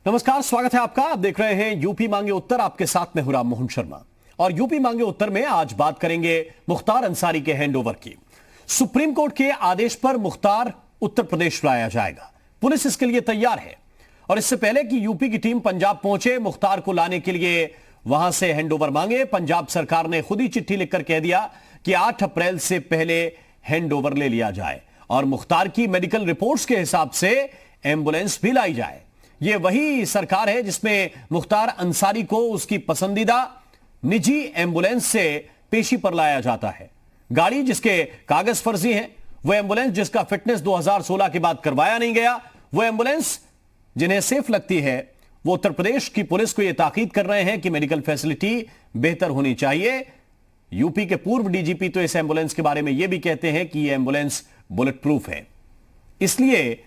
नमस्कार, स्वागत है आपका। आप देख रहे हैं यूपी मांगे उत्तर। आपके साथ में हूं राम मोहन शर्मा। और यूपी मांगे उत्तर में आज बात करेंगे मुख्तार अंसारी के हैंडओवर की। सुप्रीम कोर्ट के आदेश पर मुख्तार उत्तर प्रदेश लाया जाएगा। पुलिस इसके लिए तैयार है और इससे पहले कि यूपी की टीम पंजाब पहुंचे, मुख्तार को लाने के लिए वहां से हैंडओवर मांगे, पंजाब सरकार ने खुद ही चिट्ठी लिखकर कह दिया कि 8 अप्रैल से पहले हैंडओवर ले लिया जाए और मुख्तार की मेडिकल रिपोर्ट्स के हिसाब से एम्बुलेंस भी लाई जाए। यह वही सरकार है जिसमें मुख्तार अंसारी को उसकी पसंदीदा निजी एम्बुलेंस से पेशी पर लाया जाता है। गाड़ी जिसके कागज फर्जी हैं, वह एम्बुलेंस जिसका फिटनेस 2016 के बाद करवाया नहीं गया, वो एम्बुलेंस जिन्हें सेफ लगती है, वो उत्तर प्रदेश की पुलिस को यह ताकीद कर रहे हैं कि मेडिकल फैसिलिटी बेहतर होनी चाहिए। यूपी के पूर्व डीजीपी तो इस एम्बुलेंस के बारे में यह भी कहते हैं कि यह एम्बुलेंस बुलेट प्रूफ है, इसलिए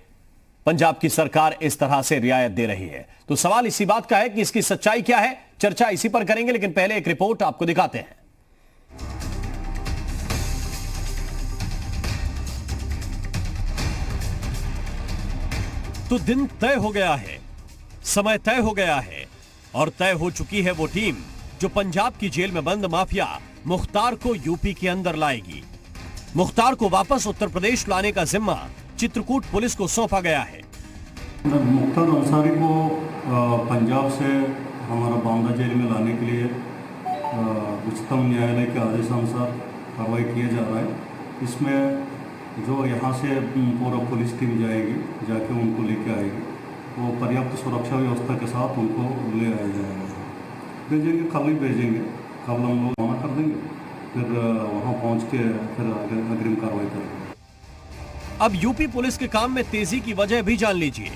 पंजाब की सरकार इस तरह से रियायत दे रही है। तो सवाल इसी बात का है कि इसकी सच्चाई क्या है, चर्चा इसी पर करेंगे, लेकिन पहले एक रिपोर्ट आपको दिखाते हैं। तो दिन तय हो गया है, समय तय हो गया है और तय हो चुकी है वो टीम जो पंजाब की जेल में बंद माफिया मुख्तार को यूपी के अंदर लाएगी। मुख्तार को वापस उत्तर प्रदेश लाने का जिम्मा चित्रकूट पुलिस को सौंपा गया है। मुख्तार अंसारी को पंजाब से हमारा बांदा जेल में लाने के लिए उच्चतम न्यायालय के आदेशानुसार कार्रवाई किया जा रहा है। इसमें जो यहाँ से पूरा पुलिस टीम जाएगी, जाके उनको लेके आएगी, वो पर्याप्त सुरक्षा व्यवस्था के साथ उनको ले आया जाएगा। भेजेंगे, कल ही भेजेंगे, कल हम लोग रवाना कर देंगे, फिर वहाँ पहुँच के फिर अग्रिम कार्रवाई करेंगे। अब यूपी पुलिस के काम में तेजी की वजह भी जान लीजिए।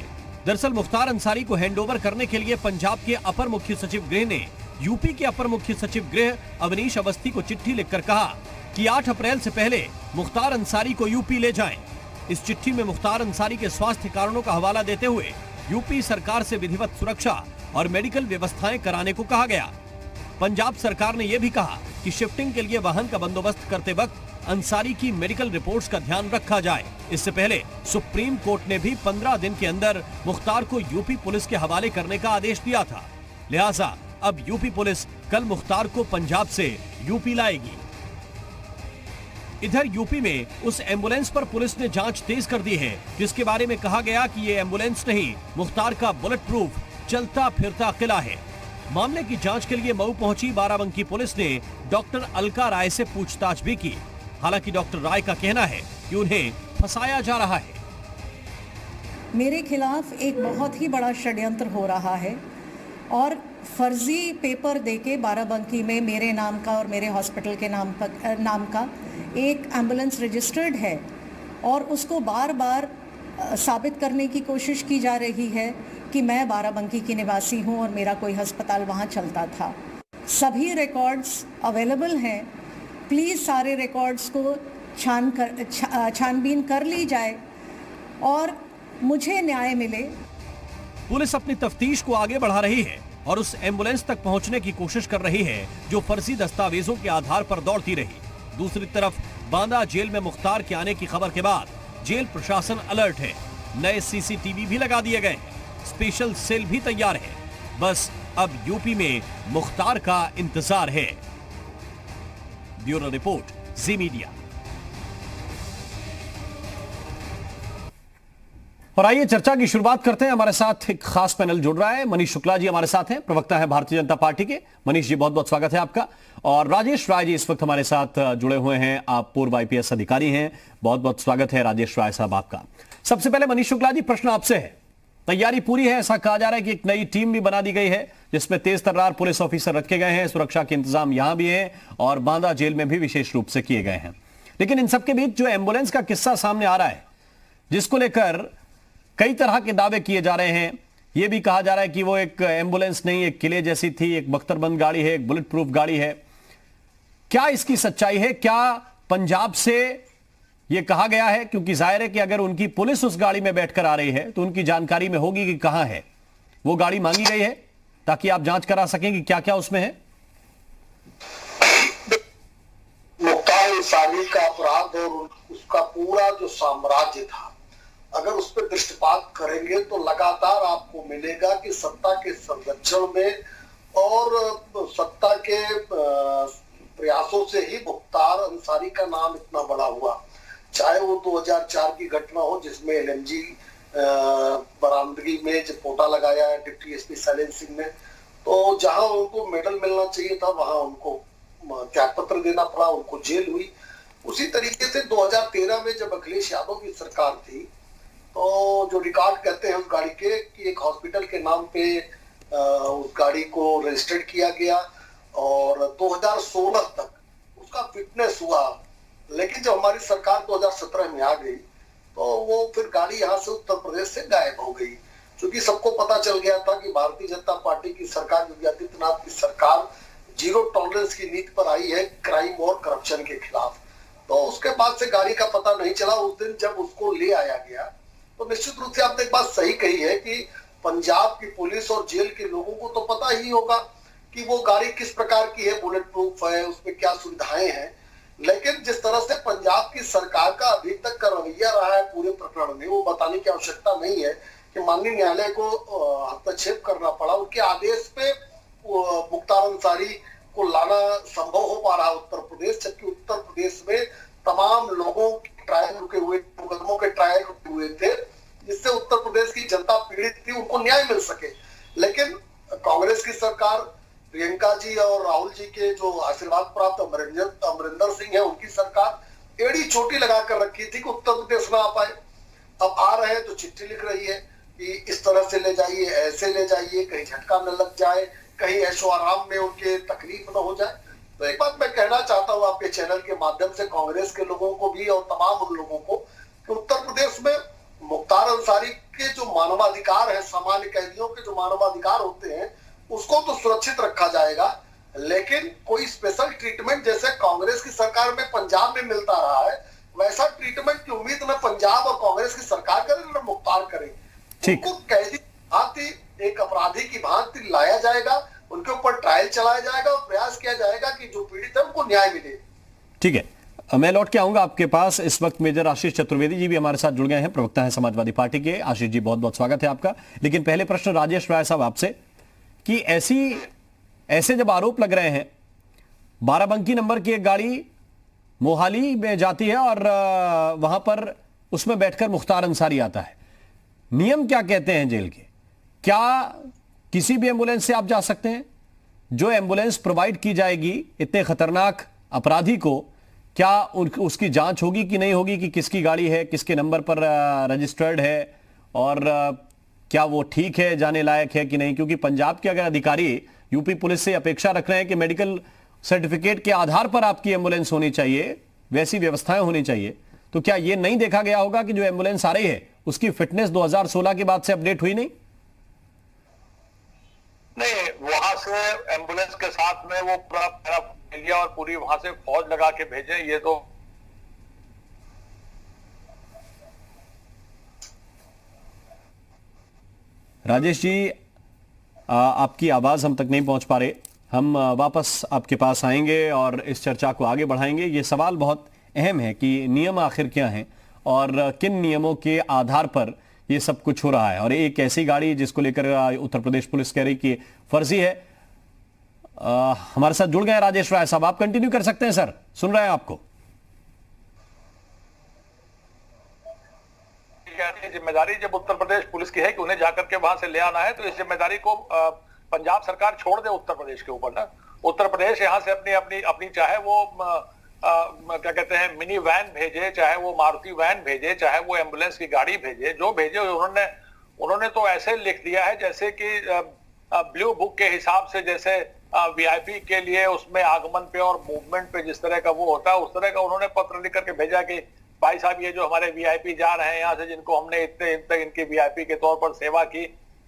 दरअसल मुख्तार अंसारी को हैंडओवर करने के लिए पंजाब के अपर मुख्य सचिव गृह ने यूपी के अपर मुख्य सचिव गृह अवनीश अवस्थी को चिट्ठी लिखकर कहा कि 8 अप्रैल से पहले मुख्तार अंसारी को यूपी ले जाएं। इस चिट्ठी में मुख्तार अंसारी के स्वास्थ्य कारणों का हवाला देते हुए यूपी सरकार से विधिवत सुरक्षा और मेडिकल व्यवस्थाएं कराने को कहा गया। पंजाब सरकार ने यह भी कहा कि शिफ्टिंग के लिए वाहन का बंदोबस्त करते वक्त अंसारी की मेडिकल रिपोर्ट्स का ध्यान रखा जाए। इससे पहले सुप्रीम कोर्ट ने भी 15 दिन के अंदर मुख्तार को यूपी पुलिस के हवाले करने का आदेश दिया था। लिहाजा अब यूपी पुलिस कल मुख्तार को पंजाब से यूपी लाएगी। इधर यूपी में उस एम्बुलेंस पर पुलिस ने जांच तेज कर दी है, जिसके बारे में कहा गया कि ये एम्बुलेंस नहीं, मुख्तार का बुलेट प्रूफ चलता फिरता किला है। मामले की जांच के लिए मऊ पहुंची बाराबंकी पुलिस ने डॉक्टर अलका राय से पूछताछ भी की। हालांकि डॉक्टर राय का कहना है कि उन्हें फंसाया जा रहा है। मेरे खिलाफ एक बहुत ही बड़ा षड्यंत्र हो रहा है और फर्जी पेपर देके बाराबंकी में मेरे नाम का और मेरे हॉस्पिटल के नाम का एक एम्बुलेंस रजिस्टर्ड है और उसको बार बार साबित करने की कोशिश की जा रही है कि मैं बाराबंकी की निवासी हूं और मेरा कोई अस्पताल वहां चलता था। सभी रिकॉर्ड्स अवेलेबल हैं, प्लीज़ सारे रिकॉर्ड्स को छानबीन कर ली जाए और मुझे न्याय मिले। पुलिस अपनी तफ्तीश को आगे बढ़ा रही है और उस एम्बुलेंस तक पहुंचने की कोशिश कर रही है जो फर्जी दस्तावेजों के आधार पर दौड़ती रही। दूसरी तरफ बांदा जेल में मुख्तार के आने की खबर के बाद जेल प्रशासन अलर्ट है। नए सीसीटीवी भी लगा दिए गए, स्पेशल सेल भी तैयार है। बस अब यूपी में मुख्तार का इंतजार है। ब्यूरो रिपोर्ट, जी मीडिया। और आइए चर्चा की शुरुआत करते हैं। हमारे साथ एक खास पैनल जुड़ रहा है। मनीष शुक्ला जी हमारे साथ हैं, प्रवक्ता हैं भारतीय जनता पार्टी के। मनीष जी, बहुत बहुत स्वागत है आपका। और राजेश राय जी इस वक्त हमारे साथ जुड़े हुए हैं, आप पूर्व आईपीएस अधिकारी हैं। बहुत बहुत स्वागत है राजेश राय साहब आपका। सबसे पहले मनीष शुक्ला जी, प्रश्न आपसे है। तैयारी पूरी है, ऐसा कहा जा रहा है कि एक नई टीम भी बना दी गई है जिसमें तेज तर्रार पुलिस ऑफिसर रखे गए हैं, सुरक्षा के इंतजाम यहां भी है और बांदा जेल में भी विशेष रूप से किए गए हैं। लेकिन इन सबके बीच जो एम्बुलेंस का किस्सा सामने आ रहा है, जिसको लेकर कई तरह के दावे किए जा रहे हैं, यह भी कहा जा रहा है कि वो एक एम्बुलेंस नहीं, एक किले जैसी थी, एक बख्तरबंद गाड़ी है, एक बुलेट प्रूफ गाड़ी है। क्या इसकी सच्चाई है? क्या पंजाब से यह कहा गया है? क्योंकि जाहिर है कि अगर उनकी पुलिस उस गाड़ी में बैठकर आ रही है तो उनकी जानकारी में होगी कि कहां है वो गाड़ी। मांगी गई है ताकि आप जांच करा सकें कि क्या क्या उसमें है। मुख्तार अंसारी का अपराध और उसका पूरा जो साम्राज्य था अगर उस पर दृष्टिपात करेंगे तो लगातार आपको मिलेगा कि सत्ता के संरक्षण में और सत्ता के प्रयासों से ही मुख्तार अंसारी का नाम इतना बड़ा हुआ। चाहे वो 2004 की घटना हो जिसमें एलएमजी बरामदगी में जब पोटा लगाया है डिप्टी एसपी शैलेंद्र सिंह ने, तो जहां उनको मेडल मिलना चाहिए था वहां उनको त्यागपत्र देना पड़ा, उनको जेल हुई। उसी तरीके से 2013 में जब अखिलेश यादव की सरकार थी तो जो रिकॉर्ड कहते हैं उस गाड़ी के कि एक हॉस्पिटल के नाम पे उस गाड़ी को रजिस्टर्ड किया गया और 2016 तक उसका फिटनेस हुआ। लेकिन जब हमारी सरकार 2017 में आ गई तो वो फिर गाड़ी यहाँ से उत्तर प्रदेश से गायब हो गई, क्योंकि सबको पता चल गया था कि भारतीय जनता पार्टी की सरकार, योगी आदित्यनाथ की सरकार जीरो टॉलरेंस की नीति पर आई है क्राइम और करप्शन के खिलाफ। तो उसके बाद से गाड़ी का पता नहीं चला। उस दिन जब उसको ले आया गया तो निश्चित रूप से आपने एक बात सही कही है कि पंजाब की पुलिस और जेल के लोगों को तो पता ही होगा कि वो गाड़ी किस प्रकार की है, बुलेट प्रूफ है, उसमें क्या सुविधाएं हैं। लेकिन जिस तरह से पंजाब की सरकार का अभी तक का रवैया रहा है पूरे प्रकरण में, वो बताने की आवश्यकता नहीं है कि माननीय न्यायालय को हस्तक्षेप करना पड़ा। उनके आदेश पे मुख्तार अंसारी को लाना संभव हो पा रहा है उत्तर प्रदेश, जबकि उत्तर प्रदेश में तमाम लोगों के ट्रायल रुके हुए, मुकदमों के ट्रायल रुके हुए थे, जिससे उत्तर प्रदेश की जनता पीड़ित थी, उनको न्याय मिल सके। लेकिन कांग्रेस की सरकार, प्रियंका जी और राहुल जी के जो आशीर्वाद प्राप्त अमरिंदर सिंह है, उनकी सरकार एड़ी चोटी लगा कर रखी थी कि उत्तर प्रदेश में आ पाए। अब आ रहे हैं तो चिट्ठी लिख रही है कि इस तरह से ले जाइए, ऐसे ले जाइए, कहीं झटका न लग जाए, कहीं ऐशो आराम में उनके तकलीफ न हो जाए। तो एक बात मैं कहना चाहता हूँ आपके चैनल के माध्यम से कांग्रेस के लोगों को भी और तमाम उन लोगों को कि उत्तर प्रदेश में मुख्तार अंसारी के जो मानवाधिकार है, सामान्य कैदियों के जो मानवाधिकार होते हैं, उसको तो सुरक्षित रखा जाएगा, लेकिन कोई स्पेशल ट्रीटमेंट जैसे कांग्रेस की सरकार में पंजाब में मिलता रहा है, वैसा ट्रीटमेंट की उम्मीद न पंजाब और कांग्रेस की सरकार करे न मुख्तार करे। उनको कैदी भांति, एक अपराधी की भांति लाया जाएगा, उनके ऊपर ट्रायल चलाया जाएगा और प्रयास किया जाएगा कि जो पीड़ित है उनको न्याय मिले। ठीक है, मैं लौट के आऊंगा आपके पास। इस वक्त मेजर आशीष चतुर्वेदी जी भी हमारे साथ जुड़ गए हैं, प्रवक्ता हैं समाजवादी पार्टी के। आशीष जी, बहुत बहुत स्वागत है आपका। लेकिन पहले प्रश्न राजेश राय साहब आपसे कि ऐसे जब आरोप लग रहे हैं, बाराबंकी नंबर की एक गाड़ी मोहाली में जाती है और वहां पर उसमें बैठकर मुख्तार अंसारी आता है, नियम क्या कहते हैं जेल के? क्या किसी भी एम्बुलेंस से आप जा सकते हैं? जो एम्बुलेंस प्रोवाइड की जाएगी इतने खतरनाक अपराधी को, क्या उसकी जांच होगी कि नहीं होगी कि किसकी गाड़ी है, किसके नंबर पर रजिस्टर्ड है और क्या वो ठीक है, जाने लायक है कि नहीं? क्योंकि पंजाब के अगर अधिकारी यूपी पुलिस से अपेक्षा रख रहे हैं कि मेडिकल सर्टिफिकेट के आधार पर आपकी एम्बुलेंस होनी चाहिए, वैसी व्यवस्थाएं होनी चाहिए, तो क्या यह नहीं देखा गया होगा कि जो एम्बुलेंस आ रही है उसकी फिटनेस 2016 के बाद से अपडेट हुई नहीं? नहीं, वहां से एम्बुलेंस के साथ में वो पूरा लिया और पूरी वहां से फौज लगा के भेजे। ये तो राजेश जी, आपकी आवाज हम तक नहीं पहुंच पा रहे। हम वापस आपके पास आएंगे और इस चर्चा को आगे बढ़ाएंगे। ये सवाल बहुत अहम है कि नियम आखिर क्या हैं और किन नियमों के आधार पर ये सब कुछ हो रहा है। और एक ऐसी गाड़ी जिसको लेकर उत्तर प्रदेश पुलिस कह रही कि फर्जी है। हमारे साथ जुड़ गए राजेश राय साहब, आप कंटिन्यू कर सकते हैं सर, सुन रहे हैं आपको। जिम्मेदारी जब उत्तर प्रदेश पुलिस की है कि उन्हें जाकर के वहां से ले आना है, तो इस जिम्मेदारी को पंजाब सरकार छोड़ दे उत्तर प्रदेश के ऊपर ना। उत्तर प्रदेश यहाँ से अपनी चाहे वो क्या कहते हैं मिनी वैन भेजे, चाहे वो मारुति वैन भेजे, चाहे वो एम्बुलेंस की गाड़ी भेजे, जो भेजे उन्होंने तो ऐसे लिख दिया है जैसे कि ब्लू बुक के हिसाब से, जैसे वीआईपी के लिए उसमें आगमन पे और मूवमेंट पे जिस तरह का वो होता है, उस तरह का उन्होंने पत्र लिख करके भेजा कि भाई साहब ये जो हमारे वीआईपी जा रहे हैं यहाँ से, जिनको हमने इतने इनकी वीआईपी के तौर पर सेवा की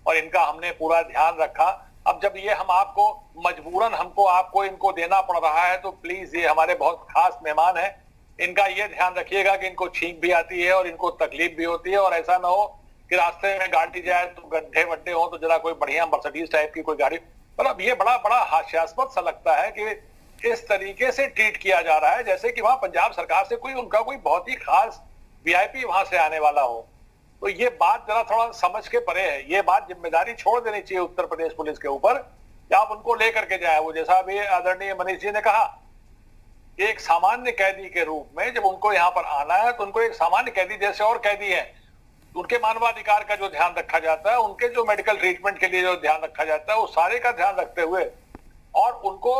और इनका हमने पूरा ध्यान रखा, अब जब ये हम आपको मजबूरन आपको इनको देना पड़ रहा है, तो प्लीज ये हमारे बहुत खास मेहमान हैं, इनका ये ध्यान रखिएगा कि इनको छींक भी आती है और इनको तकलीफ भी होती है, और ऐसा ना हो कि रास्ते में गाड़ी जाए तो गड्ढे वड्ढे हो तो जरा कोई बढ़िया मर्सिडीज टाइप की कोई गाड़ी। मतलब ये बड़ा हास्यास्पद सा लगता है कि इस तरीके से ट्रीट किया जा रहा है जैसे कि वहां पंजाब सरकार से उनका कोई बहुत ही खास वीआईपी वहां से आने वाला हो। तो ये बात जरा थोड़ा समझ के परे है। ये बात जिम्मेदारी छोड़ देनी चाहिए उत्तर प्रदेश पुलिस के ऊपर कि आप उनको लेकर के जाए। वो जैसा अभी आदरणीय मनीष जी ने कहा, एक सामान्य कैदी के रूप में जब उनको यहाँ पर आना है तो उनको एक सामान्य कैदी जैसे और कैदी हैं, उनके मानवाधिकार का जो ध्यान रखा जाता है, उनके जो मेडिकल ट्रीटमेंट के लिए जो ध्यान रखा जाता है, वो सारे का ध्यान रखते हुए और उनको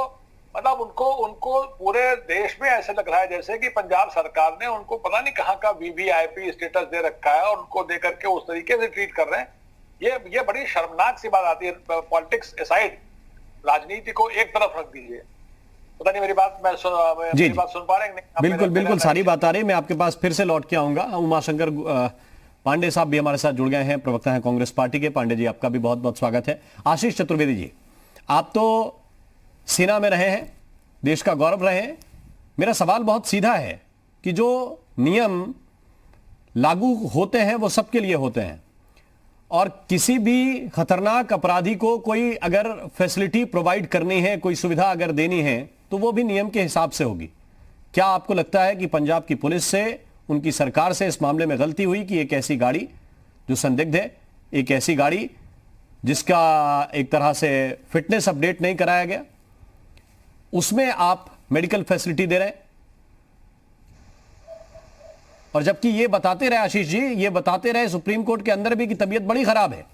मतलब उनको पूरे देश में ऐसे लग रहा है जैसे कि पंजाब सरकार ने उनको पता नहीं कहाँ का वीवीआईपी स्टेटस दे रखा है और उनको दे करके उस तरीके से ट्रीट कर रहे हैं। ये बड़ी शर्मनाक सी बात आती है। पॉलिटिक्स असाइड, राजनीति को एक तरफ रख दीजिए। पता नहीं मेरी बात सुन पा रहे हैं? बिल्कुल बिल्कुल, सारी बात आ रही है। मैं आपके पास फिर से लौट के आऊंगा। उमाशंकर पांडे साहब भी हमारे साथ जुड़ गए हैं, प्रवक्ता हैं कांग्रेस पार्टी के। पांडे जी, आपका भी बहुत बहुत स्वागत है। आशीष चतुर्वेदी जी, आप तो सेना में रहे हैं, देश का गौरव रहे हैं। मेरा सवाल बहुत सीधा है कि जो नियम लागू होते हैं वो सबके लिए होते हैं, और किसी भी खतरनाक अपराधी को कोई अगर फैसिलिटी प्रोवाइड करनी है, कोई सुविधा अगर देनी है, तो वो भी नियम के हिसाब से होगी। क्या आपको लगता है कि पंजाब की पुलिस से, उनकी सरकार से इस मामले में गलती हुई कि एक ऐसी गाड़ी जो संदिग्ध है, एक ऐसी गाड़ी जिसका एक तरह से फिटनेस अपडेट नहीं कराया गया, उसमें आप मेडिकल फैसिलिटी दे रहे हैं? और जबकि ये बताते रहे आशीष जी, ये बताते रहे सुप्रीम कोर्ट के अंदर भी कि तबीयत बड़ी खराब है।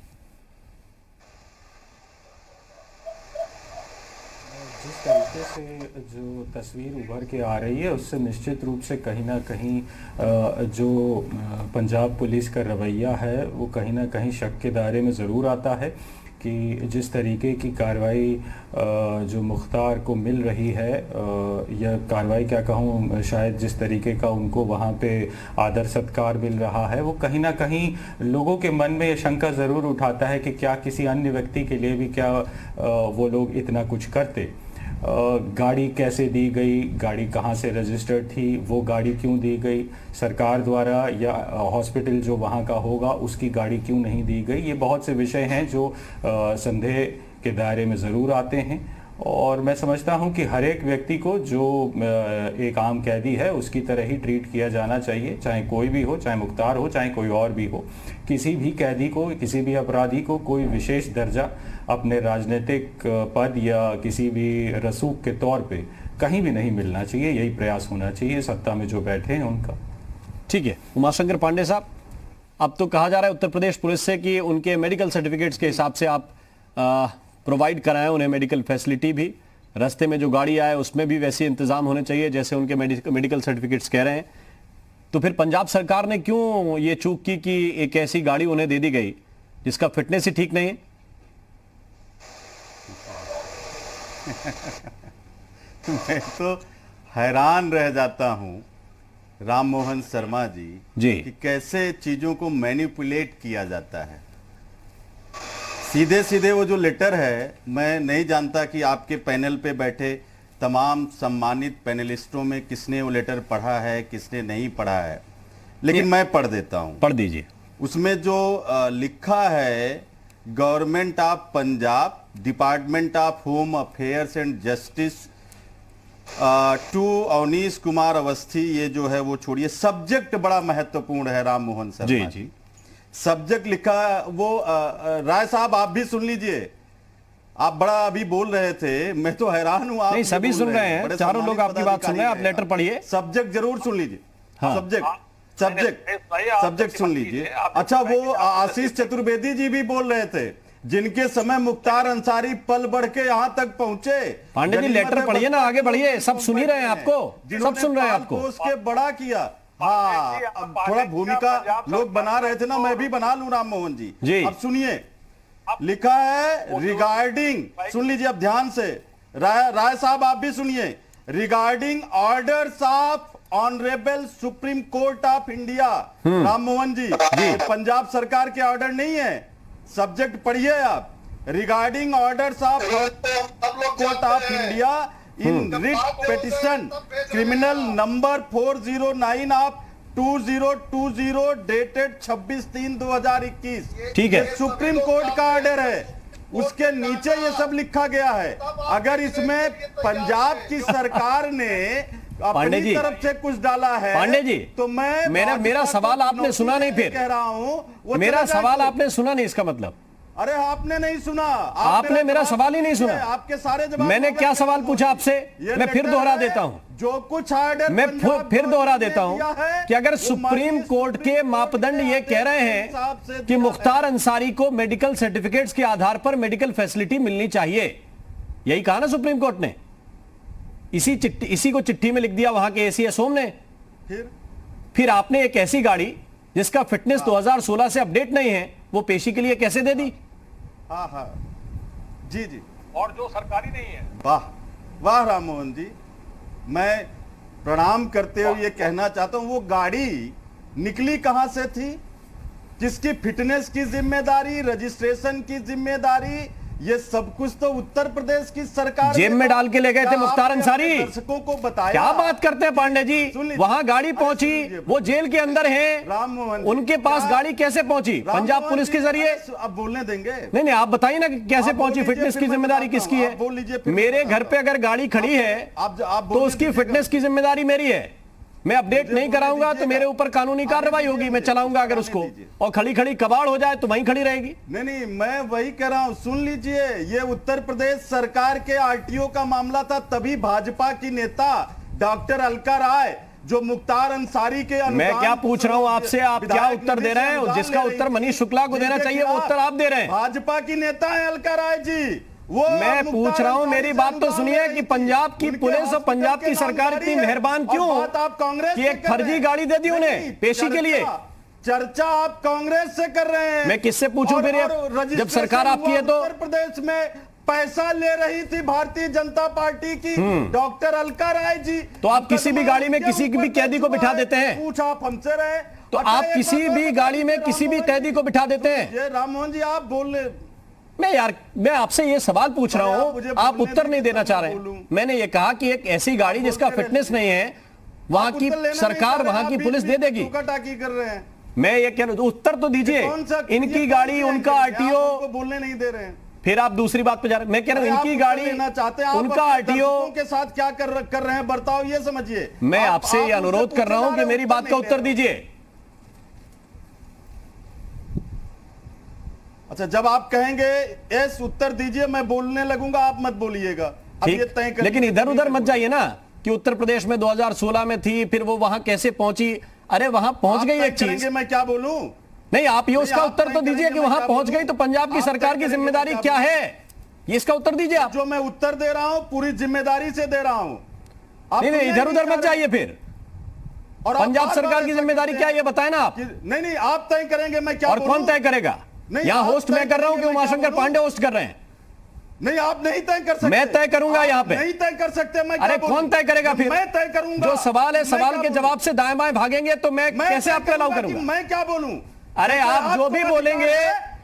जिस तरीके से जो तस्वीर उभर के आ रही है उससे निश्चित रूप से कहीं ना कहीं जो पंजाब पुलिस का रवैया है वो कहीं ना कहीं शक के दायरे में ज़रूर आता है कि जिस तरीके की कार्रवाई जो मुख्तार को मिल रही है, या कार्रवाई क्या कहूँ, शायद जिस तरीके का उनको वहाँ पे आदर सत्कार मिल रहा है, वो कहीं ना कहीं लोगों के मन में ये शंका ज़रूर उठाता है कि क्या किसी अन्य व्यक्ति के लिए भी क्या वो लोग इतना कुछ करते। गाड़ी कैसे दी गई, गाड़ी कहाँ से रजिस्टर्ड थी, वो गाड़ी क्यों दी गई सरकार द्वारा, या हॉस्पिटल जो वहाँ का होगा उसकी गाड़ी क्यों नहीं दी गई। ये बहुत से विषय हैं जो संदेह के दायरे में ज़रूर आते हैं, और मैं समझता हूँ कि हर एक व्यक्ति को जो एक आम कैदी है उसकी तरह ही ट्रीट किया जाना चाहिए, चाहे कोई भी हो, चाहे मुख्तार हो, चाहे कोई और भी हो। किसी भी कैदी को, किसी भी अपराधी को कोई विशेष दर्जा अपने राजनीतिक पद या किसी भी रसूख के तौर पे कहीं भी नहीं मिलना चाहिए। यही प्रयास होना चाहिए सत्ता में जो बैठे हैं उनका। ठीक है उमाशंकर पांडे साहब, अब तो कहा जा रहा है उत्तर प्रदेश पुलिस से कि उनके मेडिकल सर्टिफिकेट्स के हिसाब से आप प्रोवाइड कराएं उन्हें मेडिकल फैसिलिटी भी। रास्ते में जो गाड़ी आए उसमें भी वैसे इंतजाम होने चाहिए जैसे उनके मेडिकल सर्टिफिकेट्स कह रहे हैं। तो फिर पंजाब सरकार ने क्यों ये चूक की कि एक ऐसी गाड़ी उन्हें दे दी गई जिसका फिटनेस ही ठीक नहीं है? मैं तो हैरान रह जाता हूं राम मोहन शर्मा जी कि कैसे चीजों को मैनिपुलेट किया जाता है। सीधे सीधे वो जो लेटर है, मैं नहीं जानता कि आपके पैनल पे बैठे तमाम सम्मानित पैनलिस्टों में किसने वो लेटर पढ़ा है, किसने नहीं पढ़ा है, लेकिन मैं पढ़ देता हूं। पढ़ दीजिए। उसमें जो लिखा है, government of Punjab, department of home affairs and justice to Avneesh Kumar Awasthi, ये जो है वो छोड़िए, सब्जेक्ट बड़ा महत्वपूर्ण है राम मोहन शर्मा जी। सब्जेक्ट लिखा वो राय साहब आप भी सुन लीजिए, आप बड़ा अभी बोल रहे थे, मैं तो हैरान हूं। आप नहीं, सभी सुन रहे हैं, चारों लोग आपकी बात सुन रहे हैं। आप लेटर पढ़िए, सब्जेक्ट जरूर सुन लीजिए। हाँ। सब्जेक्ट सुन लीजिए। अच्छा, वो आशीष चतुर्वेदी जी भी बोल रहे थे जिनके समय मुख्तार अंसारी पल बढ़ के यहां तक पहुंचे। पांडे जी लेटर पढ़िए ना, आगे बढ़िए, सब सुन ही रहे हैं आपको, सब सुन रहे हैं आपको। उसके बड़ा किया। हाँ, अब थोड़ा भूमिका लोग बना रहे थे ना, मैं भी बना लूं राम मोहन जी। अब सुनिए, लिखा है रिगार्डिंग, सुन लीजिए अब ध्यान से, राय साहब आप भी सुनिए, regarding orders of honourable supreme court of India. Ram Mohan ji, Punjab सरकार के ऑर्डर नहीं है, सब्जेक्ट पढ़िए आप, regarding orders of court of India in writ petition criminal number 409 of 2020 dated 26/3/2021। ठीक है, सुप्रीम कोर्ट का ऑर्डर है। उसके नीचे ये सब लिखा गया है। अगर इसमें पंजाब की सरकार ने अपनी तरफ से कुछ डाला है पांडे जी, तो मेरा सवाल आपने सुना नहीं, फिर कह रहा हूं मेरा सवाल आपने सुना नहीं, इसका मतलब अरे आपने नहीं सुना, आपने मेरा सवाल ही नहीं सुना। आपके सारे जवाब मैंने क्या सवाल पूछा आपसे, मैं फिर दोहरा देता हूं, जो कुछ आर्डर मैं फिर दोहरा देता हूं कि अगर सुप्रीम कोर्ट के मापदंड ये कह रहे हैं कि मुख्तार अंसारी को मेडिकल सर्टिफिकेट्स के आधार पर मेडिकल फैसिलिटी मिलनी चाहिए, यही कहा ना सुप्रीम कोर्ट ने, इसी को चिट्ठी में लिख दिया वहां के एसीएस होम ने। फिर आपने एक ऐसी गाड़ी जिसका फिटनेस 2016 से अपडेट नहीं है, वो पेशी के लिए कैसे दे दी? हाँ जी जी, और जो सरकारी नहीं है। वाह वाह राम मोहन जी, मैं प्रणाम करते हुए ये कहना चाहता हूं, वो गाड़ी निकली कहां से थी, किसकी फिटनेस की जिम्मेदारी, रजिस्ट्रेशन की जिम्मेदारी, ये सब कुछ तो उत्तर प्रदेश की सरकार जेब में डाल के ले गए थे मुख्तार अंसारी। दर्शकों को बताया। क्या बात करते हैं पांडे जी, वहां गाड़ी पहुंची, वो जेल के अंदर है, राम मोहन, उनके पास गाड़ी कैसे पहुंची? पंजाब पुलिस के जरिए। अब बोलने देंगे? नहीं, आप बताइए ना कैसे पहुंची, फिटनेस की जिम्मेदारी किसकी है? बोल लीजिए। मेरे घर पे अगर गाड़ी खड़ी है तो उसकी फिटनेस की जिम्मेदारी मेरी है, मैं अपडेट नहीं कराऊंगा तो मेरे ऊपर कानूनी कार्रवाई होगी, मैं चलाऊंगा अगर उसको, और खड़ी खड़ी कबाड़ हो जाए तो वहीं खड़ी रहेगी। नहीं, मैं वही कह रहा हूं, सुन लीजिए, ये उत्तर प्रदेश सरकार के आरटीओ का मामला था, तभी भाजपा की नेता डॉक्टर अलका राय जो मुख्तार अंसारी के मैं क्या पूछ रहा हूं आपसे, आप क्या उत्तर दे रहे हैं? जिसका उत्तर मनीष शुक्ला को देना चाहिए वो उत्तर आप दे रहे हैं। भाजपा की नेता है अलका राय जी, मैं पूछ रहा हूं, मेरी बात तो सुनिए कि पंजाब की पुलिस और पंजाब की सरकार इतनी मेहरबान क्यों आप कांग्रेस कि एक फर्जी गाड़ी दे दी उन्हें पेशी के लिए? चर्चा आप कांग्रेस से कर रहे हैं, मैं किससे पूछूं फिर? जब सरकार आपकी है तो उत्तर प्रदेश में पैसा ले रही थी भारतीय जनता पार्टी की डॉक्टर अलका राय जी, तो आप किसी भी गाड़ी में किसी भी कैदी को बिठा देते हैं? पूछा आप हमसे रहे, तो आप किसी भी गाड़ी में किसी भी कैदी को बिठा देते हैं? ये राम मोहन जी आप बोल रहे, मैं आपसे ये सवाल पूछ रहा हूं, आप उत्तर नहीं देना चाह रहे हैं। मैंने ये कहा कि एक ऐसी गाड़ी जिसका फिटनेस नहीं है, वहां की सरकार, वहां की पुलिस दे देगी। कर रहे हैं, मैं ये कह रहा हूं, उत्तर तो दीजिए। इनकी गाड़ी, उनका आरटीओ बोलने नहीं दे रहे हैं, फिर आप दूसरी बात पे जा रहे हैं। मैं कह रहा हूं इनकी गाड़ी, उनका आरटीओ के साथ क्या कर रहे हैं बर्ताव, ये समझिए। मैं आपसे ये अनुरोध कर रहा हूं कि मेरी बात का उत्तर दीजिए। अच्छा, जब आप कहेंगे एस उत्तर दीजिए, मैं बोलने लगूंगा, आप मत बोलिएगा। ठीक, लेकिन इधर उधर मत जाइए ना कि उत्तर प्रदेश में 2016 में थी, फिर वो वहां कैसे पहुंची? अरे वहां पहुंच गई एक चीज, मैं क्या बोलूं? नहीं, आप ये उसका उत्तर तो दीजिए कि वहां पहुंच गई तो पंजाब की सरकार की जिम्मेदारी क्या है, ये इसका उत्तर दीजिए आप। जो मैं उत्तर दे रहा हूं पूरी जिम्मेदारी से दे रहा हूं। नहीं, इधर उधर मत जाइए फिर। और पंजाब सरकार की जिम्मेदारी क्या है ये बताएं ना आप। नहीं, आप तय करेंगे, मैं क्या और कौन तय करेगा? यहाँ होस्ट मैं कर रहा हूं कि उमाशंकर पांडे होस्ट कर रहे हैं? नहीं, आप नहीं तय कर सकते। मैं तय करूंगा यहाँ पे। नहीं तय कर सकते। मैं अरे कौन तय करेगा फिर? मैं तय करूंगा। जो सवाल है, सवाल के जवाब से दाएं बाएं भागेंगे तो मैं कैसे आपको अलाउ करूंगा? मैं क्या बोलूं? अरे आप जो भी बोलेंगे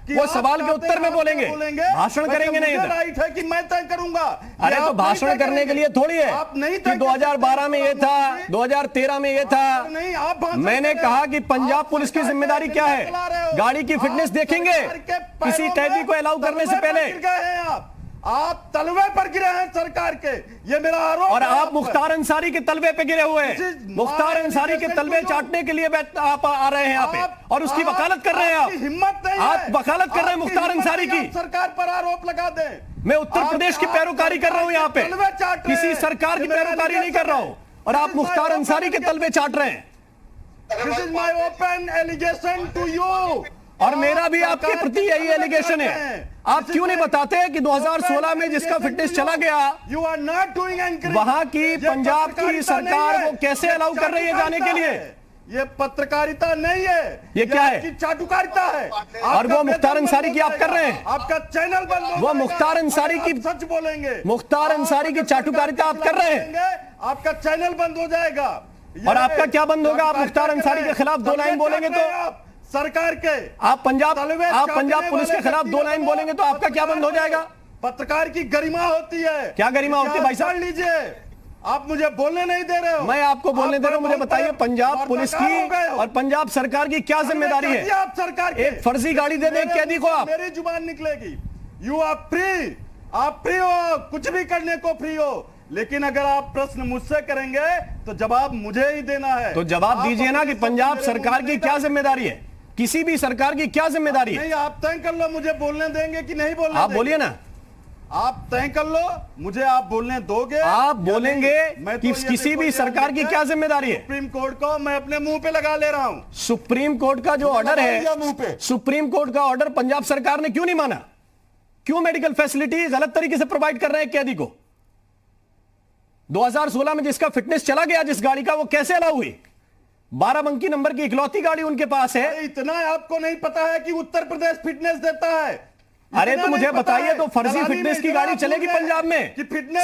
वो सवाल के उत्तर में बोलेंगे, भाषण करेंगे नहीं। राइट है कि मैं तय करूंगा। अरे तो भाषण करने के लिए थोड़ी है कि 2012 में ये था, 2013 में ये था। नहीं, आप मैंने कहा कि पंजाब पुलिस की जिम्मेदारी क्या है, गाड़ी की फिटनेस देखेंगे किसी कैदी को अलाउ करने से पहले। आप तलवे पर गिरे हैं सरकार के, ये मेरा आरोप। और आप मुख्तार अंसारी के तलवे पे गिरे हुए हैं। मुख्तार अंसारी के तलवे चाटने के लिए आप आ रहे हैं यहाँ पे और उसकी वकालत कर रहे हैं। आप हिम्मत नहीं, आप वकालत कर रहे हैं मुख्तार अंसारी की। सरकार पर आरोप लगा दें। मैं उत्तर प्रदेश की पैरोकारी कर रहा हूं यहाँ पे, किसी सरकार की पैरोकारी नहीं कर रहा हूं। और आप मुख्तार अंसारी के तलवे चाट रहे हैं। This is my open allegation to you. और मेरा भी आपके प्रति यही एलिगेशन है। आप क्यों नहीं बताते कि 2016 में जिसका फिटनेस चला गया, you are not doing encourage, वहां की पंजाब की सरकार वो कैसे अलाउ कर रही है जाने के लिए? ये पत्रकारिता नहीं है, ये क्या है? चाटुकारिता है। और वो मुख्तार अंसारी की आप कर रहे हैं। आपका चैनल बंद हो, वो मुख्तार अंसारी की सच बोलेंगे, मुख्तार अंसारी की चाटुकारिता आप कर रहे हैं। आपका चैनल बंद हो जाएगा। और आपका क्या बंद होगा? आप मुख्तार अंसारी के खिलाफ 2 लाइन बोलेंगे तो सरकार के, आप पंजाब पुलिस के खिलाफ 2 लाइन बोलेंगे तो आपका क्या बंद हो जाएगा? पत्रकार की गरिमा होती है। क्या गरिमा होती है भाई साहब? लीजिए, आप मुझे बोलने नहीं दे रहे हो। मैं आपको बोलने दे रहा हूं। मुझे बताइए पंजाब पुलिस की और पंजाब सरकार की क्या जिम्मेदारी है? आप सरकार एक फर्जी गाड़ी दे दें कैदी को आप। मेरी जुबान निकलेगी। यू आर फ्री, आप फ्री हो, कुछ भी करने को फ्री हो, लेकिन अगर आप प्रश्न मुझसे करेंगे तो जवाब मुझे ही देना है। तो जवाब दीजिए ना कि पंजाब सरकार की क्या जिम्मेदारी है, किसी भी सरकार की क्या जिम्मेदारी है? नहीं, आप तय कर लो, मुझे बोलने देंगे कि नहीं बोलने आप देंगे? बोलिए ना, आप तय कर लो, मुझे आप बोलने दोगे? आप बोलेंगे मैं कि तो किसी भी सरकार की क्या जिम्मेदारी है? सुप्रीम कोर्ट को मैं अपने मुंह पे लगा ले रहा हूं। सुप्रीम कोर्ट का जो ऑर्डर है, सुप्रीम कोर्ट का ऑर्डर पंजाब सरकार ने क्यों नहीं माना? क्यों मेडिकल फैसिलिटी गलत तरीके से प्रोवाइड कर रहे हैं कैदी को? 2016 में जिसका फिटनेस चला गया जिस गाड़ी का, वो कैसे अलाउ हुई? 12 नंबर की इकलौती गाड़ी उनके पास है। इतना आपको नहीं पता है कि उत्तर प्रदेश फिटनेस देता है? अरे तो मुझे बताइए, तो फर्जी फिटनेस की गाड़ी चलेगी पंजाब में?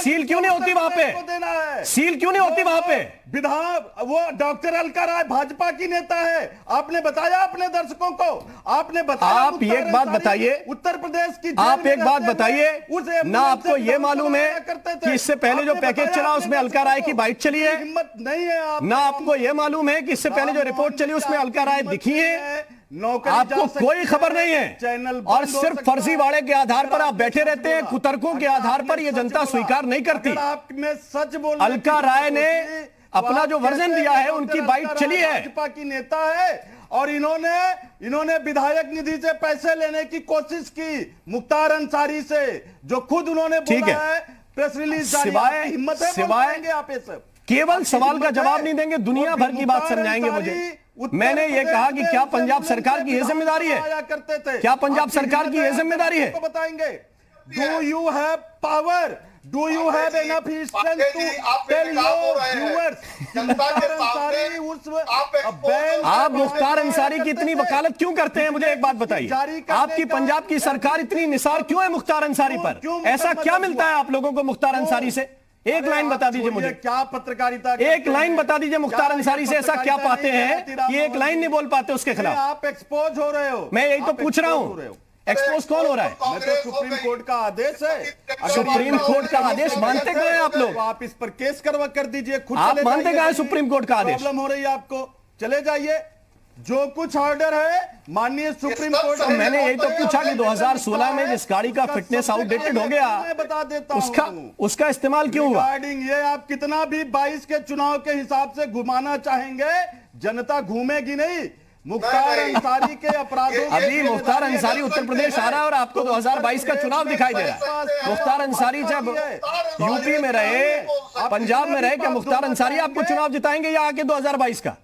सील क्यों नहीं होती वहां पे? सील क्यों नहीं होती वहां पे? विधान वो डॉक्टर अलका राय भाजपा की नेता है। आपने बताया अपने दर्शकों को, आपने बताया। आप एक बात बताइए, उत्तर प्रदेश की, आप एक बात बताइए ना, आपको यह मालूम है कि इससे पहले जो पैकेज चला उसमें अलका राय की बाइट चली है? हिम्मत नहीं है ना आपको यह मालूम है कि इससे पहले जो रिपोर्ट चली उसमें अलका राय दिखी है? आपको कोई खबर नहीं है, और सिर्फ फर्जीवाड़े के आधार पर आप बैठे रहते हैं, कुतर्कों के आधार पर यह जनता स्वीकार नहीं करती। आपने सच बोल, अलका राय ने अपना जो वर्जन दिया है, उनकी बाइट चली है। भाजपा की नेता है और इन्होंने विधायक निधि से पैसे लेने की कोशिश की मुख्तार अंसारी से, जो खुद उन्होंने बोला है, प्रेस रिलीज जारी। हिम्मत है? सिवाय आप सब केवल सवाल का जवाब नहीं देंगे, दुनिया भर की बात समझाएंगे मुझे। मैंने ये कहा कि क्या पंजाब सरकार की यह जिम्मेदारी है? क्या पंजाब सरकार की यह जिम्मेदारी है? बताएंगे। Do you have power? Do you have enough strength to tell your viewers? आप मुख्तार अंसारी की इतनी वकालत क्यों करते हैं? मुझे एक बात बताइए, आपकी पंजाब की सरकार इतनी निसार क्यों है मुख्तार अंसारी पर? ऐसा क्या मिलता है आप लोगों को मुख्तार अंसारी से? एक लाइन बता दीजिए मुझे, क्या पत्रकारिता, एक लाइन बता दीजिए मुख्तार अंसारी से ऐसा क्या पाते हैं कि एक लाइन नहीं बोल पाते उसके खिलाफ? आप एक्सपोज हो रहे हो। मैं यही तो पूछ रहा हूं, एक्सपोज कौन हो रहा है? मैं तो सुप्रीम कोर्ट का आदेश है। सुप्रीम कोर्ट का आदेश मानते कहाँ हैं आप लोग? आप इस पर केस कर दीजिए खुद। आप मानते कहाँ हैं सुप्रीम कोर्ट का आदेश? प्रॉब्लम हो रही है आपको, चले जाइए। जो कुछ ऑर्डर है माननीय सुप्रीम कोर्ट, मैंने यही तो पूछा कि 2016 में जिस गाड़ी का फिटनेस आउटडेटेड हो गया, बता देता उसका इस्तेमाल क्यों हुआ? ये आप कितना भी 22 के चुनाव के हिसाब से घुमाना चाहेंगे, जनता घूमेगी नहीं। मुख्तार अंसारी के अपराधों, अभी मुख्तार अंसारी उत्तर प्रदेश आ रहा है और आपको 2022 का चुनाव दिखाई दे रहा है। मुख्तार अंसारी जब यूपी में रहे, पंजाब में रहे, क्या मुख्तार अंसारी आपको चुनाव जिताएंगे या आके 2022 का?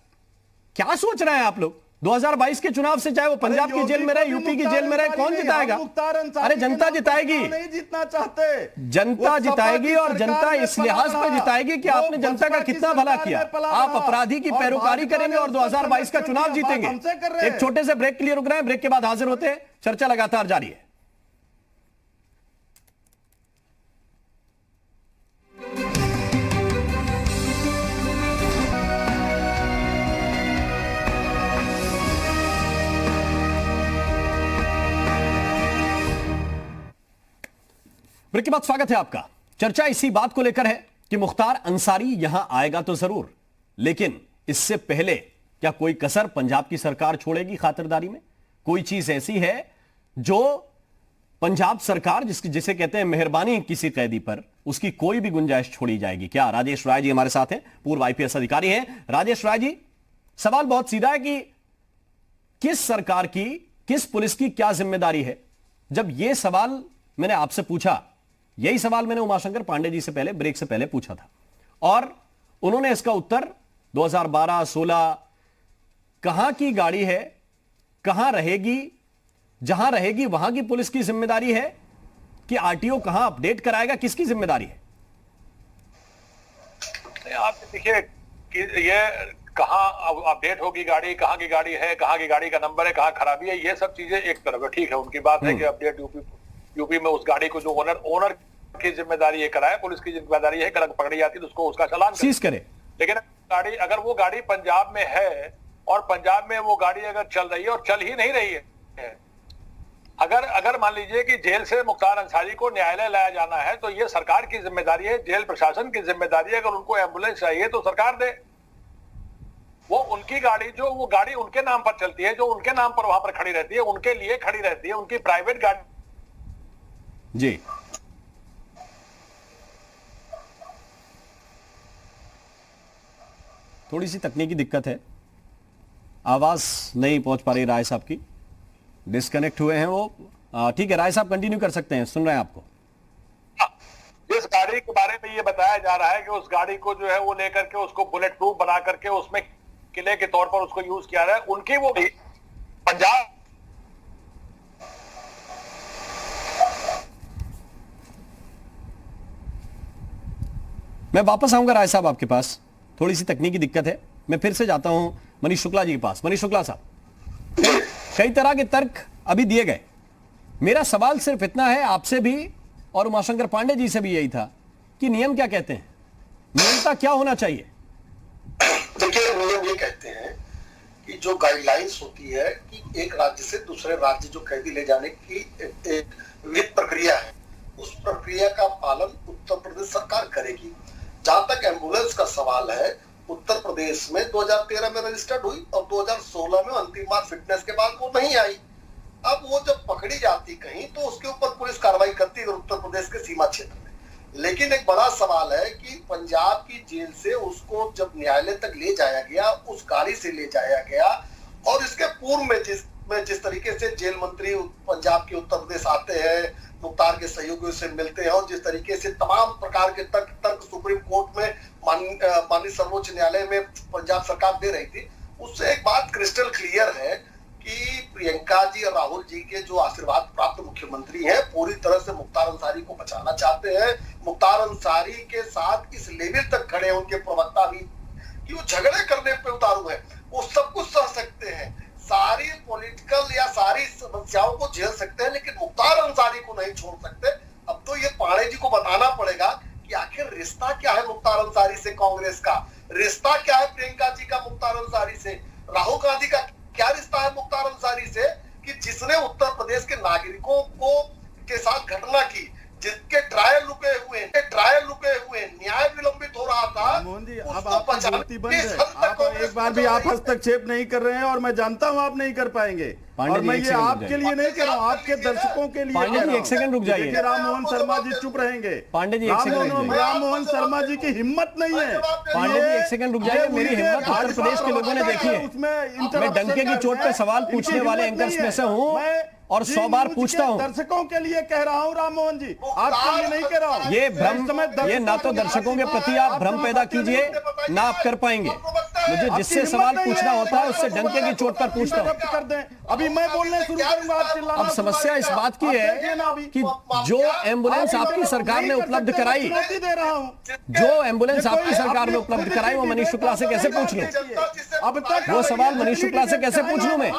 क्या सोच रहे हैं आप लोग? 2022 के चुनाव से चाहे वो पंजाब की जेल में रहे, यूपी की जेल में रहे, कौन जिताएगा? अरे जनता जिताएगी, नहीं जीतना चाहते, जनता जिताएगी। और जनता इस लिहाज पर जिताएगी कि आपने जनता का कितना भला किया। आप अपराधी की पैरोकारी करेंगे और 2022 का चुनाव जीतेंगे। एक छोटे से ब्रेक के लिए रुक रहे हैं, ब्रेक के बाद हाजिर होते हैं, चर्चा लगातार जारी है। ब्रेक के बाद स्वागत है आपका। चर्चा इसी बात को लेकर है कि मुख्तार अंसारी यहां आएगा तो जरूर, लेकिन इससे पहले क्या कोई कसर पंजाब की सरकार छोड़ेगी खातिरदारी में? कोई चीज ऐसी है जो पंजाब सरकार जिसे कहते हैं मेहरबानी किसी कैदी पर, उसकी कोई भी गुंजाइश छोड़ी जाएगी क्या? राजेश राय जी हमारे साथ हैं, पूर्व आईपीएस अधिकारी हैं। राजेश राय जी, सवाल बहुत सीधा है कि किस सरकार की, किस पुलिस की क्या जिम्मेदारी है? जब यह सवाल मैंने आपसे पूछा, यही सवाल मैंने उमाशंकर पांडे जी से पहले, ब्रेक से पहले पूछा था, और उन्होंने इसका उत्तर 2012-16 कहां की गाड़ी है, कहां रहेगी, जहां रहेगी वहां की पुलिस की जिम्मेदारी है कि आरटीओ कहां अपडेट कराएगा, किसकी जिम्मेदारी है? आप देखिए कि ये कहां अपडेट होगी गाड़ी, कहां की गाड़ी है, कहां की गाड़ी का नंबर है, कहां खराबी है, ये सब चीजें एक तरफ है। ठीक है, उनकी बात है कि अपडेट यूपी में उस गाड़ी को जो ओनर की जिम्मेदारी है कराए, पुलिस की जिम्मेदारी है कि अगर पकड़ी जाती है तो उसको उसका चालान सीज करे। लेकिन गाड़ी, अगर वो गाड़ी पंजाब में है और पंजाब में वो गाड़ी अगर चल रही है और चल ही नहीं रही है, अगर मान लीजिए कि जेल से मुख्तार अंसारी को न्यायालय लाया जाना है, तो ये सरकार की जिम्मेदारी है, जेल प्रशासन की जिम्मेदारी है। अगर उनको एम्बुलेंस चाहिए तो सरकार दे। वो उनकी गाड़ी, जो वो गाड़ी उनके नाम पर चलती है, जो उनके नाम पर वहां पर खड़ी रहती है, उनके लिए खड़ी रहती है, उनकी प्राइवेट गाड़ी जी, थोड़ी सी तकनीकी दिक्कत है, आवाज नहीं पहुंच पा रही राय साहब की, डिस्कनेक्ट हुए हैं वो। ठीक है, राय साहब कंटिन्यू कर सकते हैं, सुन रहे हैं आपको। इस गाड़ी के बारे में ये बताया जा रहा है कि उस गाड़ी को जो है वो लेकर के उसको बुलेट प्रूफ बना करके उसमें किले के तौर पर उसको यूज किया रहा है। उनकी वो पंजाब मैं वापस आऊंगा राय साहब आपके पास, थोड़ी सी तकनीकी दिक्कत है। मैं फिर से जाता हूं मनीष शुक्ला जी के पास। मनीष शुक्ला साहब, कई तरह के तर्क अभी दिए गए, मेरा सवाल सिर्फ इतना है आपसे भी और उमाशंकर पांडे जी से भी यही था कि नियम क्या कहते हैं, नियमता क्या होना चाहिए? देखिए, नियम ये कहते हैं कि जो गाइडलाइंस होती है कि एक राज्य से दूसरे राज्य जो कैदी ले जाने की एक विधि प्रक्रिया है, उस प्रक्रिया का पालन उत्तर प्रदेश सरकार करेगी। जहां तक एम्बुलेंस का सवाल है, उत्तर प्रदेश में 2013 में रजिस्टर्ड हुई और 2016 में अंतिम बार फिटनेस के बाद वो नहीं आई। अब वो जब पकड़ी जाती कहीं तो उसके ऊपर पुलिस कार्रवाई करती है उत्तर प्रदेश के सीमा क्षेत्र में। लेकिन एक बड़ा सवाल है कि पंजाब की जेल से उसको जब न्यायालय तक ले जाया गया, उस गाड़ी से ले जाया गया, और इसके पूर्व में जिस तरीके से जेल मंत्री पंजाब के उत्तर प्रदेश आते हैं, मुख्तार के सहयोगियों से मिलते हैं, और जिस तरीके से तमाम प्रकार के तर्क सुप्रीम कोर्ट में माननीय सर्वोच्च न्यायालय में पंजाब सरकार दे रही थी, उससे एक बात क्रिस्टल क्लियर है कि प्रियंका जी और राहुल जी के जो आशीर्वाद प्राप्त मुख्यमंत्री हैं, पूरी तरह से मुख्तार अंसारी को बचाना चाहते हैं। मुख्तार अंसारी के साथ इस लेवल तक खड़े हैं उनके प्रवक्ता भी कि वो झगड़े करने पे उतारू है, वो सब कुछ सह सकते हैं, सारी पॉलिटिकल या सारी समस्याओं को झेल सकते हैं, लेकिन मुख्तार अंसारी को नहीं छोड़ सकते। अब तो ये पांडे जी को बताना पड़ेगा कि आखिर रिश्ता क्या है मुख्तार अंसारी से कांग्रेस का, रिश्ता क्या है प्रियंका जी का मुख्तार अंसारी से, राहुल गांधी का क्या रिश्ता है मुख्तार अंसारी से, कि जिसने उत्तर प्रदेश के नागरिकों को के साथ घटना की, जिसके ट्रायल रुके हुए न्याय विलंबित हो रहा था। मोहन जी, अब आपकी बोलती बंद है, आप एक बार भी आप हस्तक्षेप नहीं कर रहे हैं और मैं जानता हूं आप नहीं कर पाएंगे, और मैं ये आपके लिए नहीं कह रहा हूं, आपके दर्शकों के लिए। पांडे जी एक सेकंड रुक जाइए, राम मोहन शर्मा जी चुप रहेंगे। पांडे जी एक सेकंड, राम मोहन शर्मा जी की हिम्मत नहीं है। पांडे जी एक सेकंड रुक जाइए, मेरी हिम्मत उत्तर प्रदेश के लोगों ने देखी है। मैं डंके की चोट पर सवाल पूछने वाले एंकर्स में से हूँ और 100 बार पूछता हूं। दर्शकों के लिए कह रहा हूं राम मोहन जी, आपके लिए नहीं कह रहा हूं। ये भ्रम, ये ना तो दर्शकों के प्रति आप भ्रम पैदा कीजिए, ना आप कर पाएंगे। मुझे जिससे सवाल पूछना होता है उससे डंके की चोट पर पूछता हूं। कर दें, अभी मैं बोलने शुरू करूंगा, आप चिल्लाना। अब समस्या इस बात की है कि जो एम्बुलेंस आपकी सरकार ने उपलब्ध कराई, जो एम्बुलेंस आपकी सरकार ने उपलब्ध कराई, वो मनीष शुक्ला से कैसे पूछ लूं? अब तक वो सवाल मनीष शुक्ला से कैसे पूछ लूं मैं?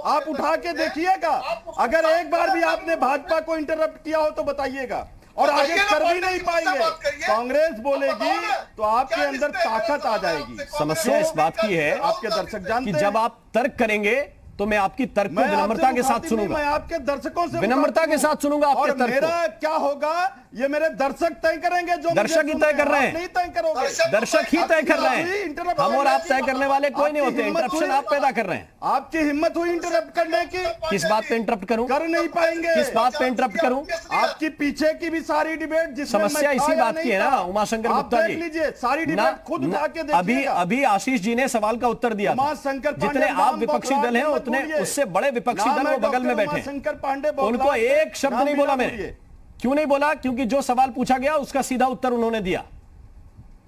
आप उठा के देखिएगा, अगर एक बार भी आपने भाजपा को इंटरप्ट किया हो तो बताइएगा, और आगे कर भी नहीं पाएंगे। कांग्रेस बोलेगी तो आपके अंदर ताकत आ जाएगी। समस्या इस बात की है, आपके दर्शक जानते हैं कि जब आप तर्क करेंगे तो मैं आपकी तर्क को विनम्रता के साथ सुनूंगा, मैं आपके दर्शकों से विनम्रता के साथ सुनूंगा आपके तर्क को। मेरा क्या होगा ये मेरे दर्शक तय करेंगे, जो दर्शक ही तय कर रहे हैं, नहीं तय करोगे, दर्शक ही तय कर रहे हैं। हम और आप तय करने वाले कोई नहीं होते, इंटरप्शन आप पैदा कर रहे हैं। आपकी हिम्मत हुई इंटरप्ट करने की, किस बात पे इंटरप्ट करूं? कर नहीं पाएंगे। किस बात पे इंटरप्ट करूं? आपकी पीछे की भी सारी डिबेट, जिसमें समस्या इसी बात की है ना उमाशंकर गुप्ता जी, लीजिए सारी डिबेट खुद उठा के देखिए। अभी आशीष जी ने सवाल का उत्तर दिया था, जितने आप विपक्षी दल हैं उतने उससे बड़े विपक्षी दल वो बगल में बैठे, शंकर पांडे उनको एक शब्द नहीं बोला मैंने। क्यों नहीं बोला? क्योंकि जो सवाल पूछा गया उसका सीधा उत्तर उन्होंने दिया,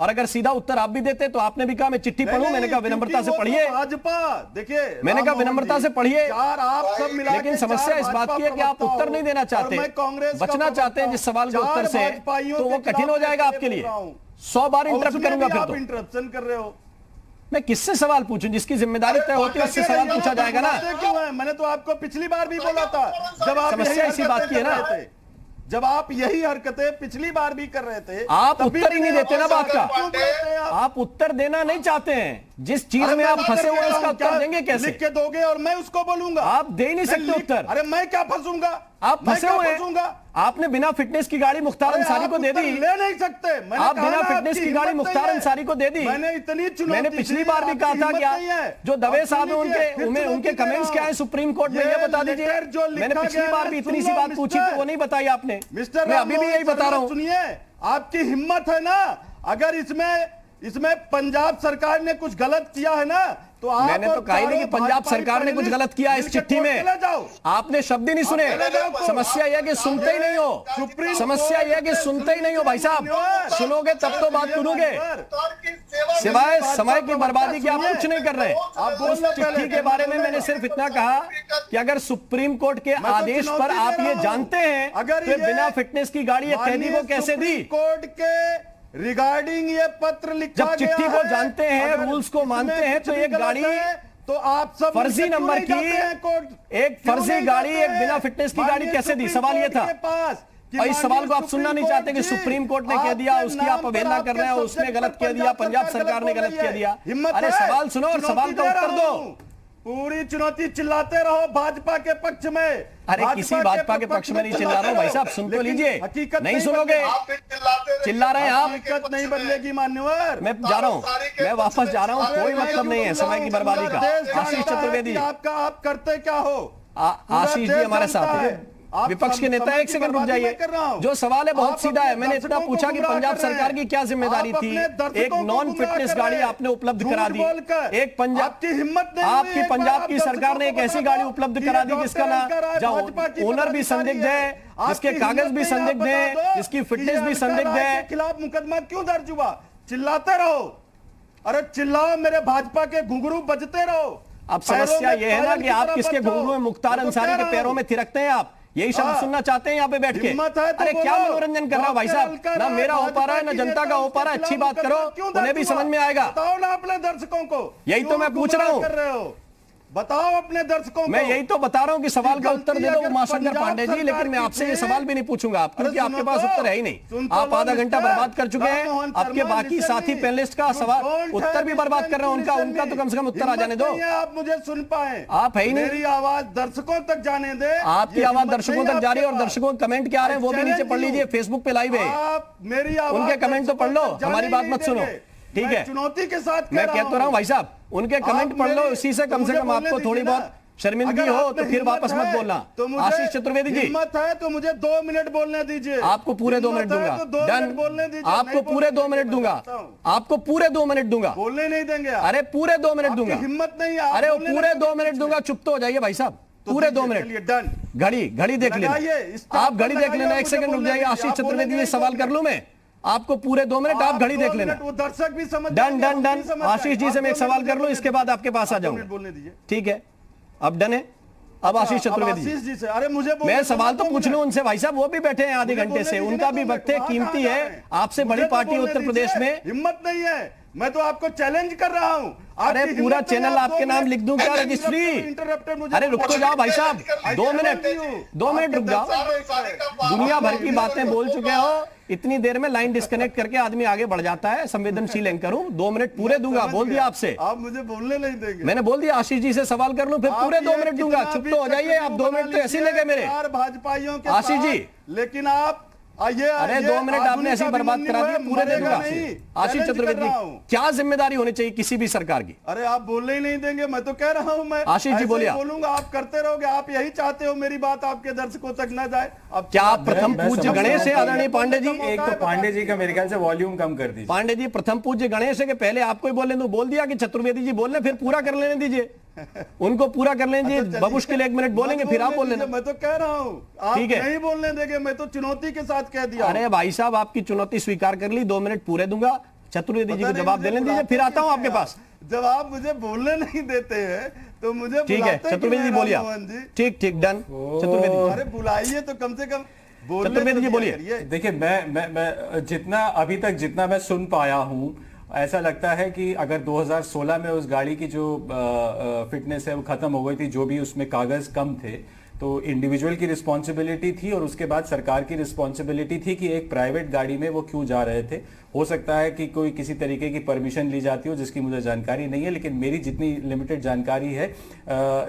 और अगर सीधा उत्तर आप भी देते तो आपने भी कहा मैं चिट्ठी पढ़ूं, मैंने कहा विनम्रता से पढ़िए, भाजपा देखिए, मैंने कहा विनम्रता से पढ़िए। आप सब मिला, लेकिन समस्या इस बात की है कि आप उत्तर नहीं देना चाहते, बचना चाहते हैं जिस सवाल के उत्तर से, तो वो कठिन हो जाएगा आपके लिए। 100 बार इंटरप्ट करूंगा फिर तो। इंटरप्शन कर रहे हो, मैं किससे सवाल पूछूं? जिसकी जिम्मेदारी तय होती है उससे सवाल पूछा जाएगा ना। क्यों है? मैंने तो आपको पिछली बार भी बोला था, जब आप समस्या इसी बात की है ना, जब आप यही हरकतें पिछली बार भी कर रहे थे, आप उत्तर ही नहीं देते ना बात का, आप उत्तर देना नहीं चाहते हैं। जिस चीज में आप फंसे हुए हैं उसका उत्तर देंगे कैसे? लिख के दोगे और मैं उसको बोलूंगा? आप दे ही नहीं सकते उत्तर। अरे मैं क्या फंसूंगा? आप फंसे हुए हैं। आपने बिना फिटनेस की गाड़ी मुख्तार अंसारी को दे दी। ले नहीं सकते। आप बिना फिटनेस की गाड़ी मुख्तार अंसारी को दे दी। मैंने पिछली बार भी कहा था कि जो दवे साहब हैं उनके कमेंट्स क्या है सुप्रीम कोर्ट में, ये बता दीजिए। मैंने पिछली बार भी इतनी सी बात पूछी थी, वो नहीं बताई आपने। मैं अभी भी यही बता रहा हूं। सुनिए, आपकी हिम्मत है ना, अगर इसमें पंजाब सरकार ने कुछ गलत किया है ना, तो आप मैंने तो कहा ही नहीं कि पंजाब सरकार ने कुछ गलत किया इस चिट्ठी में। आपने शब्द ही नहीं सुने। समस्या यह कि सुनते ही नहीं हो। समस्या यह कि सुनते ही नहीं हो भाई साहब। सुनोगे तब तो बात सुनोगे, सिवाय समय की बर्बादी की आप कुछ नहीं कर रहे। उस चिट्ठी के बारे में मैंने सिर्फ इतना कहा कि अगर सुप्रीम कोर्ट के आदेश पर आप ये जानते हैं तो बिना फिटनेस की गाड़ी ये कैदी को कैसे दी? कोर्ट के रिगार्डिंग ये पत्र लिखा जब चिट्ठी को जानते हैं, रूल्स को मानते हैं, तो एक गाड़ी तो आप सब फर्जी नंबर की एक फर्जी गाड़ी एक बिना फिटनेस की गाड़ी कैसे दी? सवाल ये था। और इस सवाल को आप सुनना नहीं चाहते कि सुप्रीम कोर्ट ने कह दिया, उसकी आप अवहेलना कर रहे हैं, उसने गलत कह दिया, पंजाब सरकार ने गलत कह दिया। अरे सवाल सुनो और सवाल का उत्तर दो। पूरी चुनौती चिल्लाते रहो भाजपा के पक्ष में। अरे किसी भाजपा के पक्ष में नहीं चिल्ला रहा हूं भाई साहब, सुन तो लीजिए। नहीं सुनोगे, चिल्ला रहे हैं आप। हकीकत नहीं बदलेगी मान्यवर। मैं जा रहा हूं, मैं वापस जा रहा हूं, कोई मतलब नहीं है समय की बर्बादी का। आशीष चतुर्वेदी, आप करते क्या हो? आशीष जी हमारे साथ है, विपक्ष के नेता। एक सेकंड रुक जाइए। जो सवाल है बहुत सीधा है। मैंने इतना पूछा कि पंजाब सरकार की क्या जिम्मेदारी थी? एक नॉन फिटनेस गाड़ी आपने उपलब्ध करा दी। एक पंजाब की हिम्मत, आपकी पंजाब की सरकार ने एक ऐसी गाड़ी उपलब्ध करा दी जिसका ना ओनर भी संदिग्ध है, जिसके कागज भी संदिग्ध है, जिसकी फिटनेस भी संदिग्ध है। खिलाफ मुकदमा क्यों दर्ज हुआ? चिल्लाते रहो, अरे चिल्लाओ, मेरे भाजपा के घुंघरू बजते रहो। अब समस्या यह है ना कि आप किसके घुंघरू में मुख्तार अंसारी के पैरों में थिरकते हैं। आप यही शब्द सुनना चाहते हैं यहाँ पे बैठ के? अरे क्या मनोरंजन कर रहा है भाई साहब? ना मेरा हो पा रहा है ना जनता का हो पा रहा है। अच्छी बात करो, उन्हें भी समझ में आएगा। बताओ ना अपने दर्शकों को। यही तो मैं पूछ रहा हूँ। बताओ अपने दर्शकों को। मैं यही तो बता रहा हूं कि सवाल का उत्तर दे दो उमाशंकर पांडे जी, लेकिन मैं आपसे ये सवाल भी नहीं पूछूंगा आप, क्योंकि आपके पास उत्तर है ही नहीं। आप आधा घंटा बर्बाद कर चुके हैं। आपके बाकी साथी पैनलिस्ट का सवाल उत्तर भी बर्बाद कर रहे हैं। उनका तो कम से कम उत्तर आ जाने दो। आप मुझे सुन पाए, आप है ही नहीं। मेरी आवाज दर्शकों तक जाने दे। आपकी आवाज दर्शकों तक जा रही है और दर्शकों के कमेंट क्या आ रहे हैं वो भी नीचे पढ़ लीजिए। फेसबुक पे लाइव है, मेरी उनके कमेंट तो पढ़ लो, हमारी बात मत सुनो, ठीक है? चुनौती के साथ मैं कह तो रहा हूं भाई साहब, उनके कमेंट पढ़ लो, इसी से कम आपको थोड़ी बहुत शर्मिंदगी हो तो फिर वापस मत बोलना। आशीष चतुर्वेदी जी, हिम्मत है तो मुझे 2 मिनट बोलने दीजिए। आपको पूरे 2 मिनट दूंगा। डन, आपको पूरे 2 मिनट दूंगा। आपको पूरे 2 मिनट दूंगा। बोलने नहीं देंगे? अरे पूरे 2 मिनट दूंगा। हिम्मत नहीं है? अरे पूरे 2 मिनट दूंगा। चुप तो हो जाइए भाई साहब, पूरे 2 मिनट। डन। घड़ी देख लेना, आप घड़ी देख लेना। एक सेकंड रुक जाइए। आशीष चतुर्वेदी ये सवाल कर लूं मैं आपको? पूरे 2 मिनट आप घड़ी देख लेना। वो दर्शक भी समझ। Done done done. Ashish ji से मैं एक सवाल कर लूं, इसके बाद आपके पास आ जाऊंगा। बोलने दीजिए, ठीक है? अब डन है? अब आशीष चतुर्वेदी जी से, अरे मुझे मैं सवाल तो पूछ लूं उनसे भाई साहब, वो भी बैठे हैं आधे घंटे से, उनका भी वक्त है, कीमती है। आपसे बड़ी पार्टी उत्तर प्रदेश में। हिम्मत नहीं है, मैं तो आपको चैलेंज कर रहा हूं। अरे पूरा चैनल आपके नाम लिख दूं क्या रजिस्ट्री? अरे रुक तो जाओ भाई साहब, 2 मिनट रुक जाओ। दुनिया भर की बातें बोल चुके हो, इतनी देर में लाइन डिस्कनेक्ट करके आदमी आगे बढ़ जाता है। संवेदनशील एंकर हूं, 2 मिनट पूरे दूंगा। बोल दिया आपसे, आप मुझे बोलने नहीं देंगे। मैंने बोल दिया आशीष जी से सवाल कर लूं, फिर पूरे 2 मिनट दूंगा। चुप तो हो जाइए आप। 2 मिनट तो ऐसे लगे मेरे भाजपाइयों के आशीष जी, लेकिन आप अरे 2 मिनट आपने ऐसी बर्बाद करा दिए, पूरे दे दूंगा। आशीष चतुर्वेदी, क्या जिम्मेदारी होनी चाहिए किसी भी सरकार की? अरे आप बोलने ही नहीं देंगे, मैं तो कह रहा हूं। मैं आशीष जी बोलिए। बोलूंगा, आप करते रहोगे। आप यही चाहते हो मेरी बात आपके दर्शकों तक न जाए। अब क्या आप प्रथम पूज्य गणेश है आदरणीय पांडे जी? एक तो पांडे जी का मेरे ख्याल से वॉल्यूम कम कर दीजिए। पांडे जी प्रथम पूज्य गणेश है कि पहले आपको ही बोलने दो? बोल दिया कि चतुर्वेदी जी बोलने, फिर पूरा कर लेने दीजिए उनको, पूरा कर लेने दीजिए। बबुश के लिए 1 मिनट बोलेंगे, फिर आप बोल लेना। मैं तो कह रहा हूँ, आप नहीं बोलने देंगे। मैं तो चुनौती के साथ कह दिया। अरे भाई साहब, आपकी चुनौती स्वीकार कर ली, 2 मिनट पूरे दूंगा। चतुर्वेदी जी को जवाब देने दीजिए, फिर आता हूं आपके पास। जब आप मुझे बोलने नहीं देते हैं तो मुझे ठीक है। चतुर्वेदी जी बोलिए। ठीक डन। चतुर्वेदी, अरे बुलाइए तो कम से कम। चतुर्वेदी जी बोलिए। देखिए, मैं जितना अभी तक जितना मैं सुन पाया हूं, ऐसा लगता है कि अगर 2016 में उस गाड़ी की जो फिटनेस है वो खत्म हो गई थी, जो भी उसमें कागज कम थे, तो इंडिविजुअल की रिस्पॉन्सिबिलिटी थी और उसके बाद सरकार की रिस्पॉन्सिबिलिटी थी कि एक प्राइवेट गाड़ी में वो क्यों जा रहे थे हो सकता है कि कोई किसी तरीके की परमिशन ली जाती हो जिसकी मुझे जानकारी नहीं है, लेकिन मेरी जितनी लिमिटेड जानकारी है,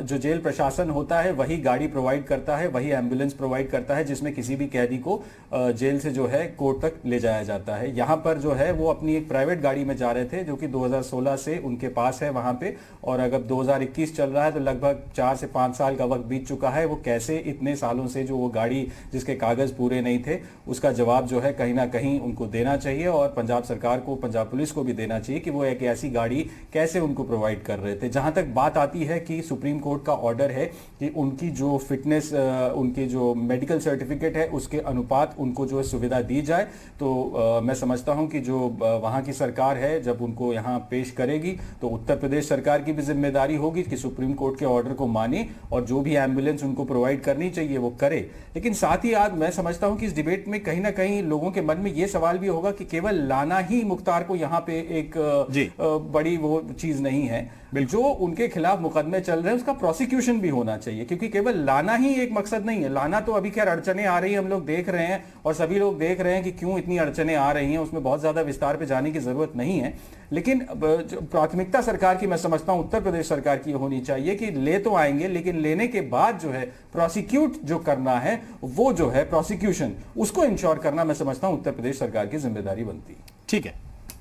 जो जेल प्रशासन होता है वही गाड़ी प्रोवाइड करता है, वही एम्बुलेंस प्रोवाइड करता है जिसमें किसी भी कैदी को जेल से जो है कोर्ट तक ले जाया जाता है। यहाँ पर जो है वो अपनी एक प्राइवेट गाड़ी में जा रहे थे जो कि 2016 से उनके पास है वहां पे, और अगर 2021 चल रहा है तो लगभग 4 से 5 साल का वक्त बीत चुका है। वो कैसे इतने सालों से जो वो गाड़ी जिसके कागज पूरे नहीं थे, उसका जवाब जो है कहीं ना कहीं उनको देना चाहिए, और पंजाब सरकार को, पंजाब पुलिस को भी देना चाहिए कि वो एक ऐसी गाड़ी कैसे उनको प्रोवाइड कर रहे थे। जहां तक बात आती है कि सुप्रीम कोर्ट का ऑर्डर है कि उनकी जो फिटनेस, उनकी जो मेडिकल सर्टिफिकेट है उसके अनुपात उनको जो है सुविधा दी जाए, तो मैं समझता हूं कि जो वहां की सरकार है जब उनको यहां पेश करेगी तो उत्तर प्रदेश सरकार की भी जिम्मेदारी होगी कि सुप्रीम कोर्ट के ऑर्डर को माने और जो भी एम्बुलेंस उनको प्रोवाइड करनी चाहिए वो करे। लेकिन साथ ही आज मैं समझता हूं कि इस डिबेट में कहीं ना कहीं लोगों के मन में यह सवाल भी होगा कि केवल लाना ही मुख्तार को यहां पे एक बड़ी वो चीज नहीं है। जो उनके खिलाफ मुकदमे चल रहे हैं उसका प्रोसिक्यूशन भी होना चाहिए, क्योंकि केवल लाना ही एक मकसद नहीं है। लाना तो अभी खैर अड़चने आ रही है, हम लोग देख रहे हैं और सभी लोग देख रहे हैं कि क्यों इतनी अड़चने आ रही हैं, उसमें बहुत ज्यादा विस्तार पे जाने की जरूरत नहीं है। लेकिन प्राथमिकता सरकार की मैं समझता हूं उत्तर प्रदेश सरकार की होनी चाहिए कि ले तो आएंगे लेकिन लेने के बाद जो है प्रोसिक्यूट जो करना है वो जो है प्रोसिक्यूशन उसको इंश्योर करना मैं समझता हूं उत्तर प्रदेश सरकार की जिम्मेदारी बनती है। ठीक है,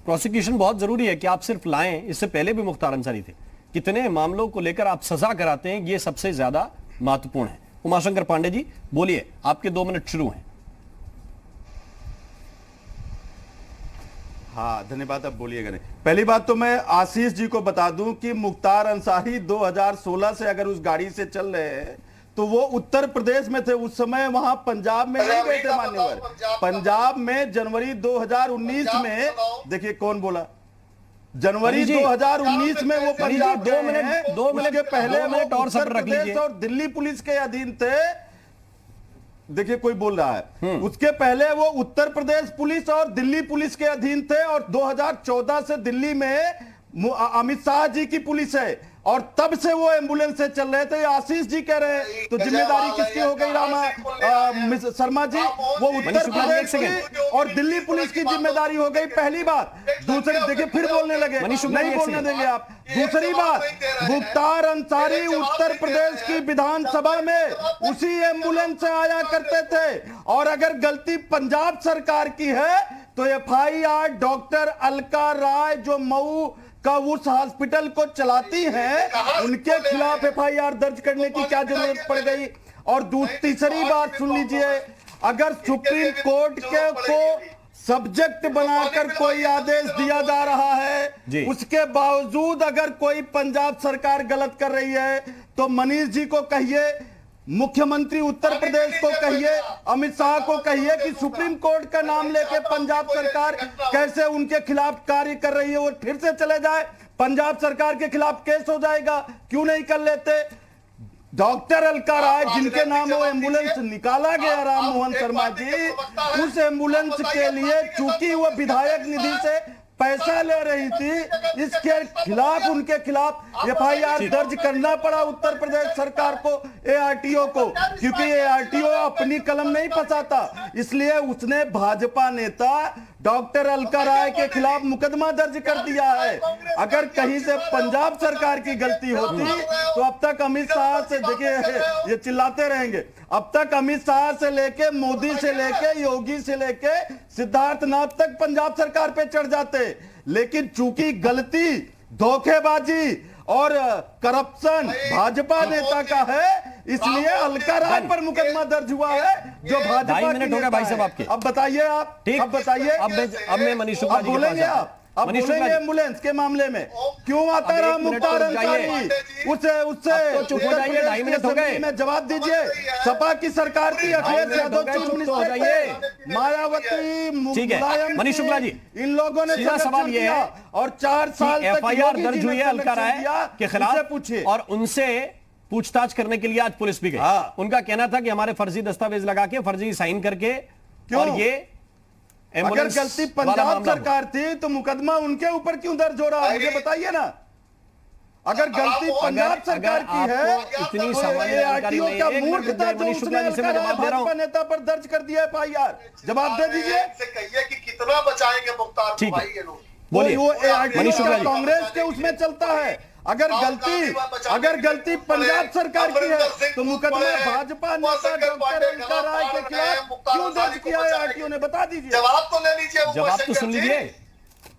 प्रोसिक्यूशन बहुत जरूरी है कि आप सिर्फ लाएं, इससे पहले भी मुख्तार अंसारी थे, कितने मामलों को लेकर आप सजा कराते हैं, ये सबसे ज्यादा महत्वपूर्ण है। उमाशंकर पांडे जी बोलिए, आपके 2 मिनट शुरू हैं। हाँ धन्यवाद, अब बोलिएगा। नहीं, पहली बात तो मैं आशीष जी को बता दूं कि मुख्तार अंसारी 2016 से अगर उस गाड़ी से चल रहे हैं तो वो उत्तर प्रदेश में थे, उस समय वहां पंजाब में नहीं गए थे मान्यवर। पंजाब में जनवरी 2019 में, देखिए कौन बोला, जनवरी 2019 में वो पंजाब 2 मिनट के पहले वो और उत्तर प्रदेश और दिल्ली पुलिस के अधीन थे। देखिए कोई बोल रहा है, उसके पहले वो उत्तर प्रदेश पुलिस और दिल्ली पुलिस के अधीन थे, और 2014 से दिल्ली में अमित शाह जी की पुलिस है, और तब से वो एम्बुलेंस से चल रहे थे। आशीष जी कह रहे हैं तो जिम्मेदारी किसकी हो गई रामा शर्मा जी? वो उत्तर प्रदेश की और दिल्ली पुलिस की जिम्मेदारी हो गई, पहली बात। दूसरी, देखिए फिर बोलने लगे, नहीं बोलने देंगे आप। दूसरी बात, मुख्तार अंसारी उत्तर प्रदेश की विधानसभा में उसी एम्बुलेंस से आया करते थे, और अगर गलती पंजाब सरकार की है तो FIR डॉक्टर अलका राय जो मऊ का उस हॉस्पिटल को चलाती हैं उनके खिलाफ FIR दर्ज करने की क्या जरूरत पड़ गई? और तीसरी बात सुन लीजिए, अगर सुप्रीम कोर्ट के को सब्जेक्ट बनाकर कोई आदेश दिया जा रहा है, उसके बावजूद अगर कोई पंजाब सरकार गलत कर रही है तो मनीष जी को कहिए, मुख्यमंत्री उत्तर प्रदेश को कहिए, अमित शाह को कहिए कि सुप्रीम कोर्ट का नाम लेके पंजाब सरकार कैसे उनके खिलाफ कार्य कर रही है, वो फिर से चले जाए, पंजाब सरकार के खिलाफ केस हो जाएगा। क्यों नहीं कर लेते? डॉक्टर अलका राय जिनके नाम वो एम्बुलेंस निकाला गया, राम मोहन शर्मा जी, उस एम्बुलेंस के लिए चूंकि वो विधायक निधि से पैसा ले रही थी, इसके खिलाफ उनके खिलाफ FIR दर्ज करना पड़ा उत्तर प्रदेश सरकार को, ARTO को, क्योंकि ARTO अपनी कलम नहीं फंसाता, इसलिए उसने भाजपा नेता डॉक्टर अलका राय के खिलाफ मुकदमा दर्ज कर दिया है। अगर कहीं से पंजाब सरकार की गलती होती तो अब तक अमित शाह से, देखिए ये चिल्लाते रहेंगे, अब तक अमित शाह से लेके मोदी से लेके योगी से लेके सिद्धार्थनाथ तक पंजाब सरकार पे चढ़ जाते, लेकिन चूंकि गलती, धोखेबाजी और करप्शन भाजपा नेता का है, इसलिए अलका राय पर मुकदमा दर्ज हुआ है जो भाजपा। 2 मिनट हो गया भाई साहब आपके, अब बताइए आप, ठीक, अब बताइए, अब मैं मनीष शुक्ला जी बोलेंगे आप, अब बोलेंगे एम्बुलेंस के मामले में क्यों आता रहा मुख्तार अंसारी, उससे चुप हो जाइए, 2 मिनट हो गए, में जवाब दीजिए। सपा की सरकार थी, अखिलेश यादव चीफ मिनिस्टर थे, मायावती, मुलायम, मनीष शुक्ला जी, इन लोगों ने सवाल ये है और 4 साल तक FIR दर्ज हुई है अलका राय के खिलाफ, पूछिए, और उनसे पूछताछ करने के लिए आज पुलिस भी गई। उनका कहना था कि हमारे फर्जी दस्तावेज लगा के, फर्जी साइन करके, और ये अगर गलती पंजाब सरकार थी तो मुकदमा उनके ऊपर क्यों दर्ज हो रहा है, मुझे बताइए ना। अगर गलती पंजाब सरकार की है इतनी तो सामान्य ये जानकारी आरटीओ नहीं का है। एक मिनट मूर्खता दीजिए, जो मनीष शुक्ला उसने जी से मैं जवाब दे रहा हूं। भाजपा नेता पर दर्ज कर दिया एफआईआर, जवाब दे दीजिए। से कहिए कि कितना बचाएंगे मुख्तार को ठीक है। भाई ये लोग। बोलिए वो मनीष आरटीओ शुक्ला जी। कांग्रेस के उसमें चलता है। अगर गलती पंजाब सरकार की है तो मुकदमा भाजपा नेता डॉक्टर अलका राय के खिलाफ क्यों दर्ज किया है आरटीओ ने, बता दीजिए। जवाब तो ले लीजिए। जवाब तो सुन लीजिए।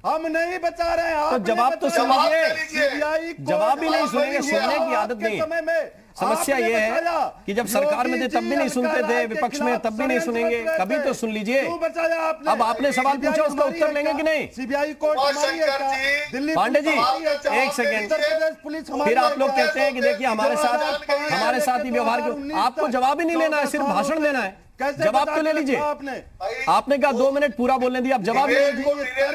हम नहीं बचा रहे हैं, तो जवाब तो सुन लीजिए। सीबीआई जवाब भी नहीं सुनेंगे, सुनने की आदत नहीं है। समय में समस्या ये है कि जब सरकार में थे तब भी नहीं सुनते थे, विपक्ष में तब भी नहीं सुनेंगे, कभी तो सुन लीजिए। अब आपने सवाल पूछा, उसका उत्तर लेंगे कि नहीं? सीबीआई कोर्ट हमारी है क्या? दिल्ली पांडे जी पुलिस एक सेकेंड, उत्तर प्रदेश पुलिस हमारी फिर आप है लोग क्या? कहते हैं कि देखिए हमारे साथ ही व्यवहार क्यों? आपको जवाब ही नहीं लेना है, सिर्फ भाषण देना है। जवाब तो ले लीजिए। आपने कहा 2 मिनट पूरा बोलने दिया, आप जवाब ले लीजिए।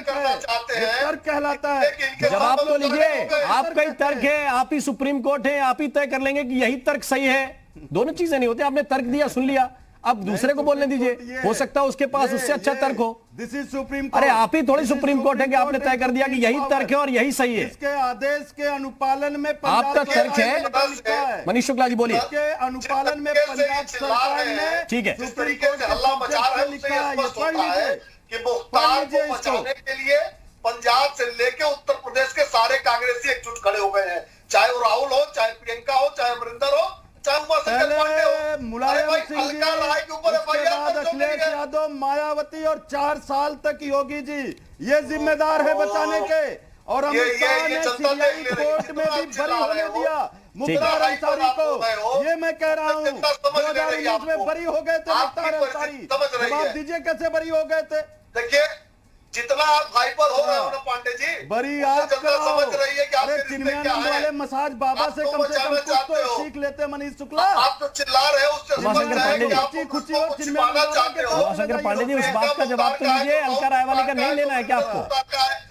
तर्क कहलाता है। जवाब तो लीजिए। आपका ही तर्क है, आप ही सुप्रीम कोर्ट है, आप ही तय कर लेंगे कि यही तर्क सही है। दोनों चीजें नहीं होती। आपने तर्क दिया, सुन लिया, अब दूसरे को बोलने दीजिए, हो सकता है उसके पास उससे अच्छा तर्क हो। This is supreme. अरे आप ही थोड़ी सुप्रीम कोर्ट है कि आपने तय कर दिया कि यही तर्क है और यही सही है। इसके आदेश के अनुपालन में आपका तर्क है। मनीष शुक्ला जी बोलिए। के अनुपालन में पंजाब सरकार ने ठीक है। जिस तरीके से हल्ला मचा रहे हैं उससे ये स्पष्ट होता है कि मुख्तार को बचाने के लिए पंजाब से लेके उत्तर प्रदेश के सारे कांग्रेसी एकजुट खड़े हो गए हैं, चाहे वो राहुल हो, चाहे प्रियंका हो, चाहे अमरिंदर हो, चाहे उमाशंकर पांडे हो। मुलायम सिंह जी, उसके बाद अखिलेश यादव, मायावती और 4 साल तक योगी जी ये जिम्मेदार है बचाने के। और अमित शाह ने सीबीआई कोर्ट में भी बरी होने दिया मुख्तार अंसारी को। ये मैं कह रहा हूँ 2019 में बरी हो गए थे मुख्तार अंसारी। जवाब दीजिए कैसे बरी हो गए थे? देखिए जितना आप हाइपर हो रहे हो ना पांडे जी, बरी आप समझ रही है कि अरे चिन्मयानंद वाले मसाज बाबा से कम कुछ तो सीख लेते मनीष शुक्ला। आप तो चिल्ला रहे हो, उससे उमाशंकर पांडे जी, उमाशंकर पांडे जी, उस बात का जवाब तो लीजिए। अलका रायवाली का नहीं लेना है क्या आपको?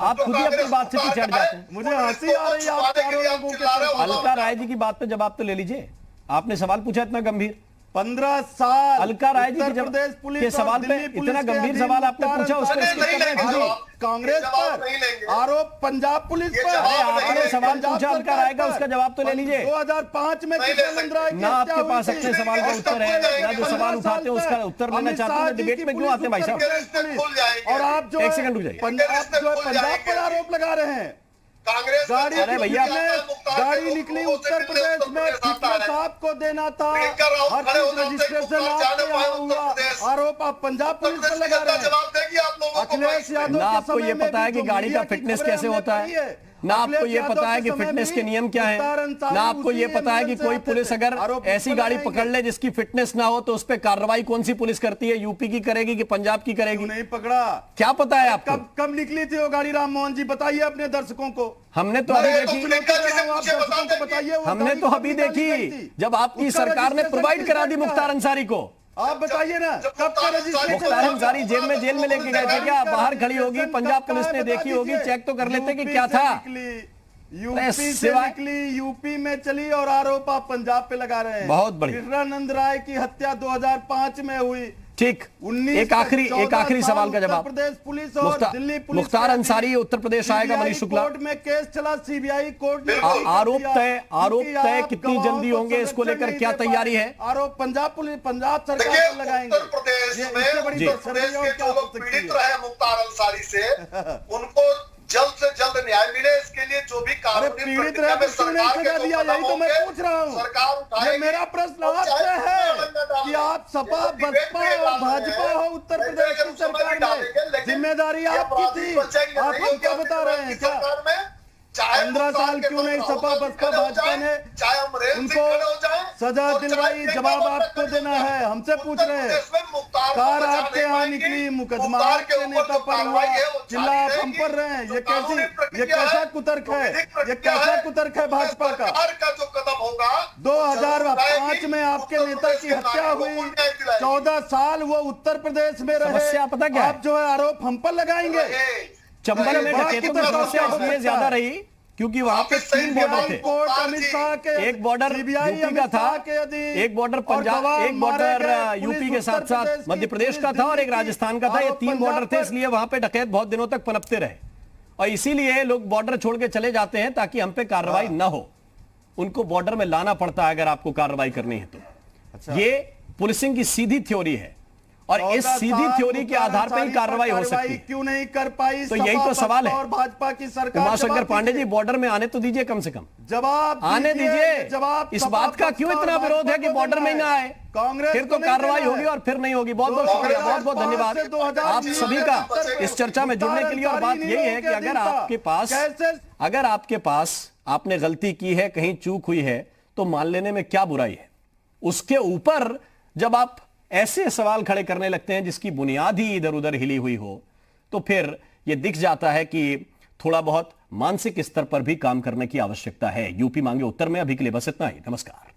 आप खुद ही अपनी बात से पीछे हट जाते हैं। मुझे हंसी आ रही है आप चारों लोगों के। अलका राय जी की बात पे जवाब तो ले लीजिए। आपने सवाल पूछा इतना गंभीर। 15 साल अलका राय जी के सवाल पे इतना गंभीर सवाल आपने पूछा, उस पर कांग्रेस पर आरोप पंजाब पुलिस पर। आपने सवाल पूछा अलका राय का, उसका जवाब तो ले लीजिए। 2005 में ना आपके पास अपने सवाल का उत्तर है, ना जो सवाल उठाते हैं उसका उत्तर लेना चाहते हैं। डिबेट में क्यों आते हैं भाई साहब? और आप जो एक सेकंड रुक जाइए। पंजाब पर आरोप लगा रहे हैं। कांग्रेस अरे भैया गाड़ी निकली उत्तर प्रदेश में, साहब को देना था, हर चीज रजिस्ट्रेशन आपके यहाँ हुआ। आरोप आप पंजाब पुलिस पर लगा रहे हैं। अखिलेश यादव ना आपको ये पता है कि गाड़ी का फिटनेस कैसे होता है, ना आपको ये पता है कि फिटनेस के नियम क्या है, ना आपको ये पता है कि कोई पुलिस अगर ऐसी गाड़ी पकड़ ले जिसकी फिटनेस ना हो तो उस पर कार्रवाई कौन सी पुलिस करती है, यूपी की करेगी कि पंजाब की करेगी? नहीं पकड़ा, क्या पता है आपको? कब निकली थी वो गाड़ी? राम मोहन जी बताइए अपने दर्शकों को। हमने तो अभी देखी, हमने तो अभी देखी जब आपकी सरकार ने प्रोवाइड करा दी मुख्तार अंसारी को। आप बताइए ना कब का रजिस्ट्रेशन? मुख्तार अंसारी जेल में लेके गए थे क्या? बाहर खड़ी होगी, पंजाब पुलिस ने देखी होगी, चेक तो कर लेते कि क्या था। यूपी से निकली, यूपी में चली और आरोप आप पंजाब पे लगा रहे हैं। बहुत बढ़िया। कृष्णानंद राय की हत्या 2005 में हुई। ठीक, एक आखिरी सवाल का जवाब। प्रदेश पुलिस और दिल्ली पुलिस, मुख्तार अंसारी उत्तर प्रदेश आएगा। मनीष शुक्ला, कोर्ट में केस चला, सीबीआई कोर्ट ने आरोप तय कितनी जल्दी होंगे, इसको लेकर क्या तैयारी है? आरोप पंजाब पुलिस, पंजाब सरकार पर लगाएंगे। उत्तर प्रदेश में जो लोग पीड़ित रहे मुख्तार अंसारी से उनको जल्द से जल्द न्याय मिले, इसके लिए जो भी कानूनी पीड़ित रहे तो सरकार सजा दिया, यही तो मैं पूछ रहा हूँ। सरकार ये मेरा प्रश्न आपसे है कि आप सपा, बसपा और भाजपा हो उत्तर प्रदेश की सरकार में, जिम्मेदारी आपकी थी, आप हम क्या बता रहे हैं? क्या 15 साल क्यों नहीं सपा, बसपा, भाजपा ने उनको सजा दिलवाई? जवाब आपको देना है, हमसे पूछ रहे हैं। कार आपके यहाँ निकली, मुकदमा आपके नेता पर हुआ, चिल्ला आप हम पर रहे हैं। ये कैसा कुतर्क है? ये कैसा कुतर्क है भाजपा का? 2005 में आपके नेता की हत्या हुई, 14 साल वो उत्तर प्रदेश में रहे। समस्या पता क्या? आप जो है आरोप हम पर लगाएंगे। चंबल में डकैतों की समस्या इसलिए ज्यादा रही क्योंकि वहां पे 3 बॉर्डर थे। अमित शाह के, एक बॉर्डर यूपी का था, एक बॉर्डर पंजाब, एक बॉर्डर यूपी के साथ साथ मध्य प्रदेश का था और एक राजस्थान का था। ये 3 बॉर्डर थे, इसलिए वहां पे डकैत बहुत दिनों तक पनपते रहे। और इसीलिए लोग बॉर्डर छोड़ के चले जाते हैं ताकि हम पे कार्रवाई ना हो। उनको बॉर्डर में लाना पड़ता है अगर आपको कार्रवाई करनी है तो। अच्छा। ये पुलिसिंग की सीधी थ्योरी है और इस सीधी थ्योरी के आधार पर ही कार्रवाई हो सकती है। क्यों नहीं कर पाई? तो यही तो सवाल है। और भाजपा की सरकार, उमाशंकर पांडे जी, बॉर्डर में आने तो दीजिए, कम से कम जवाब आने दीजिए। जवाब इस बात का क्यों इतना विरोध है कि बॉर्डर में ही ना आए? कांग्रेस फिर तो कार्रवाई होगी और फिर नहीं होगी। बहुत बहुत शुक्रिया, बहुत बहुत धन्यवाद आप सभी का इस चर्चा में जुड़ने के लिए। और बात यही है कि अगर आपके पास आपने गलती की है, कहीं चूक हुई है, तो मान लेने में क्या बुराई है। उसके ऊपर जब आप ऐसे सवाल खड़े करने लगते हैं जिसकी बुनियाद ही इधर उधर हिली हुई हो, तो फिर यह दिख जाता है कि थोड़ा बहुत मानसिक स्तर पर भी काम करने की आवश्यकता है। यूपी मांगे उत्तर में अभी के लिए बस इतना ही। नमस्कार।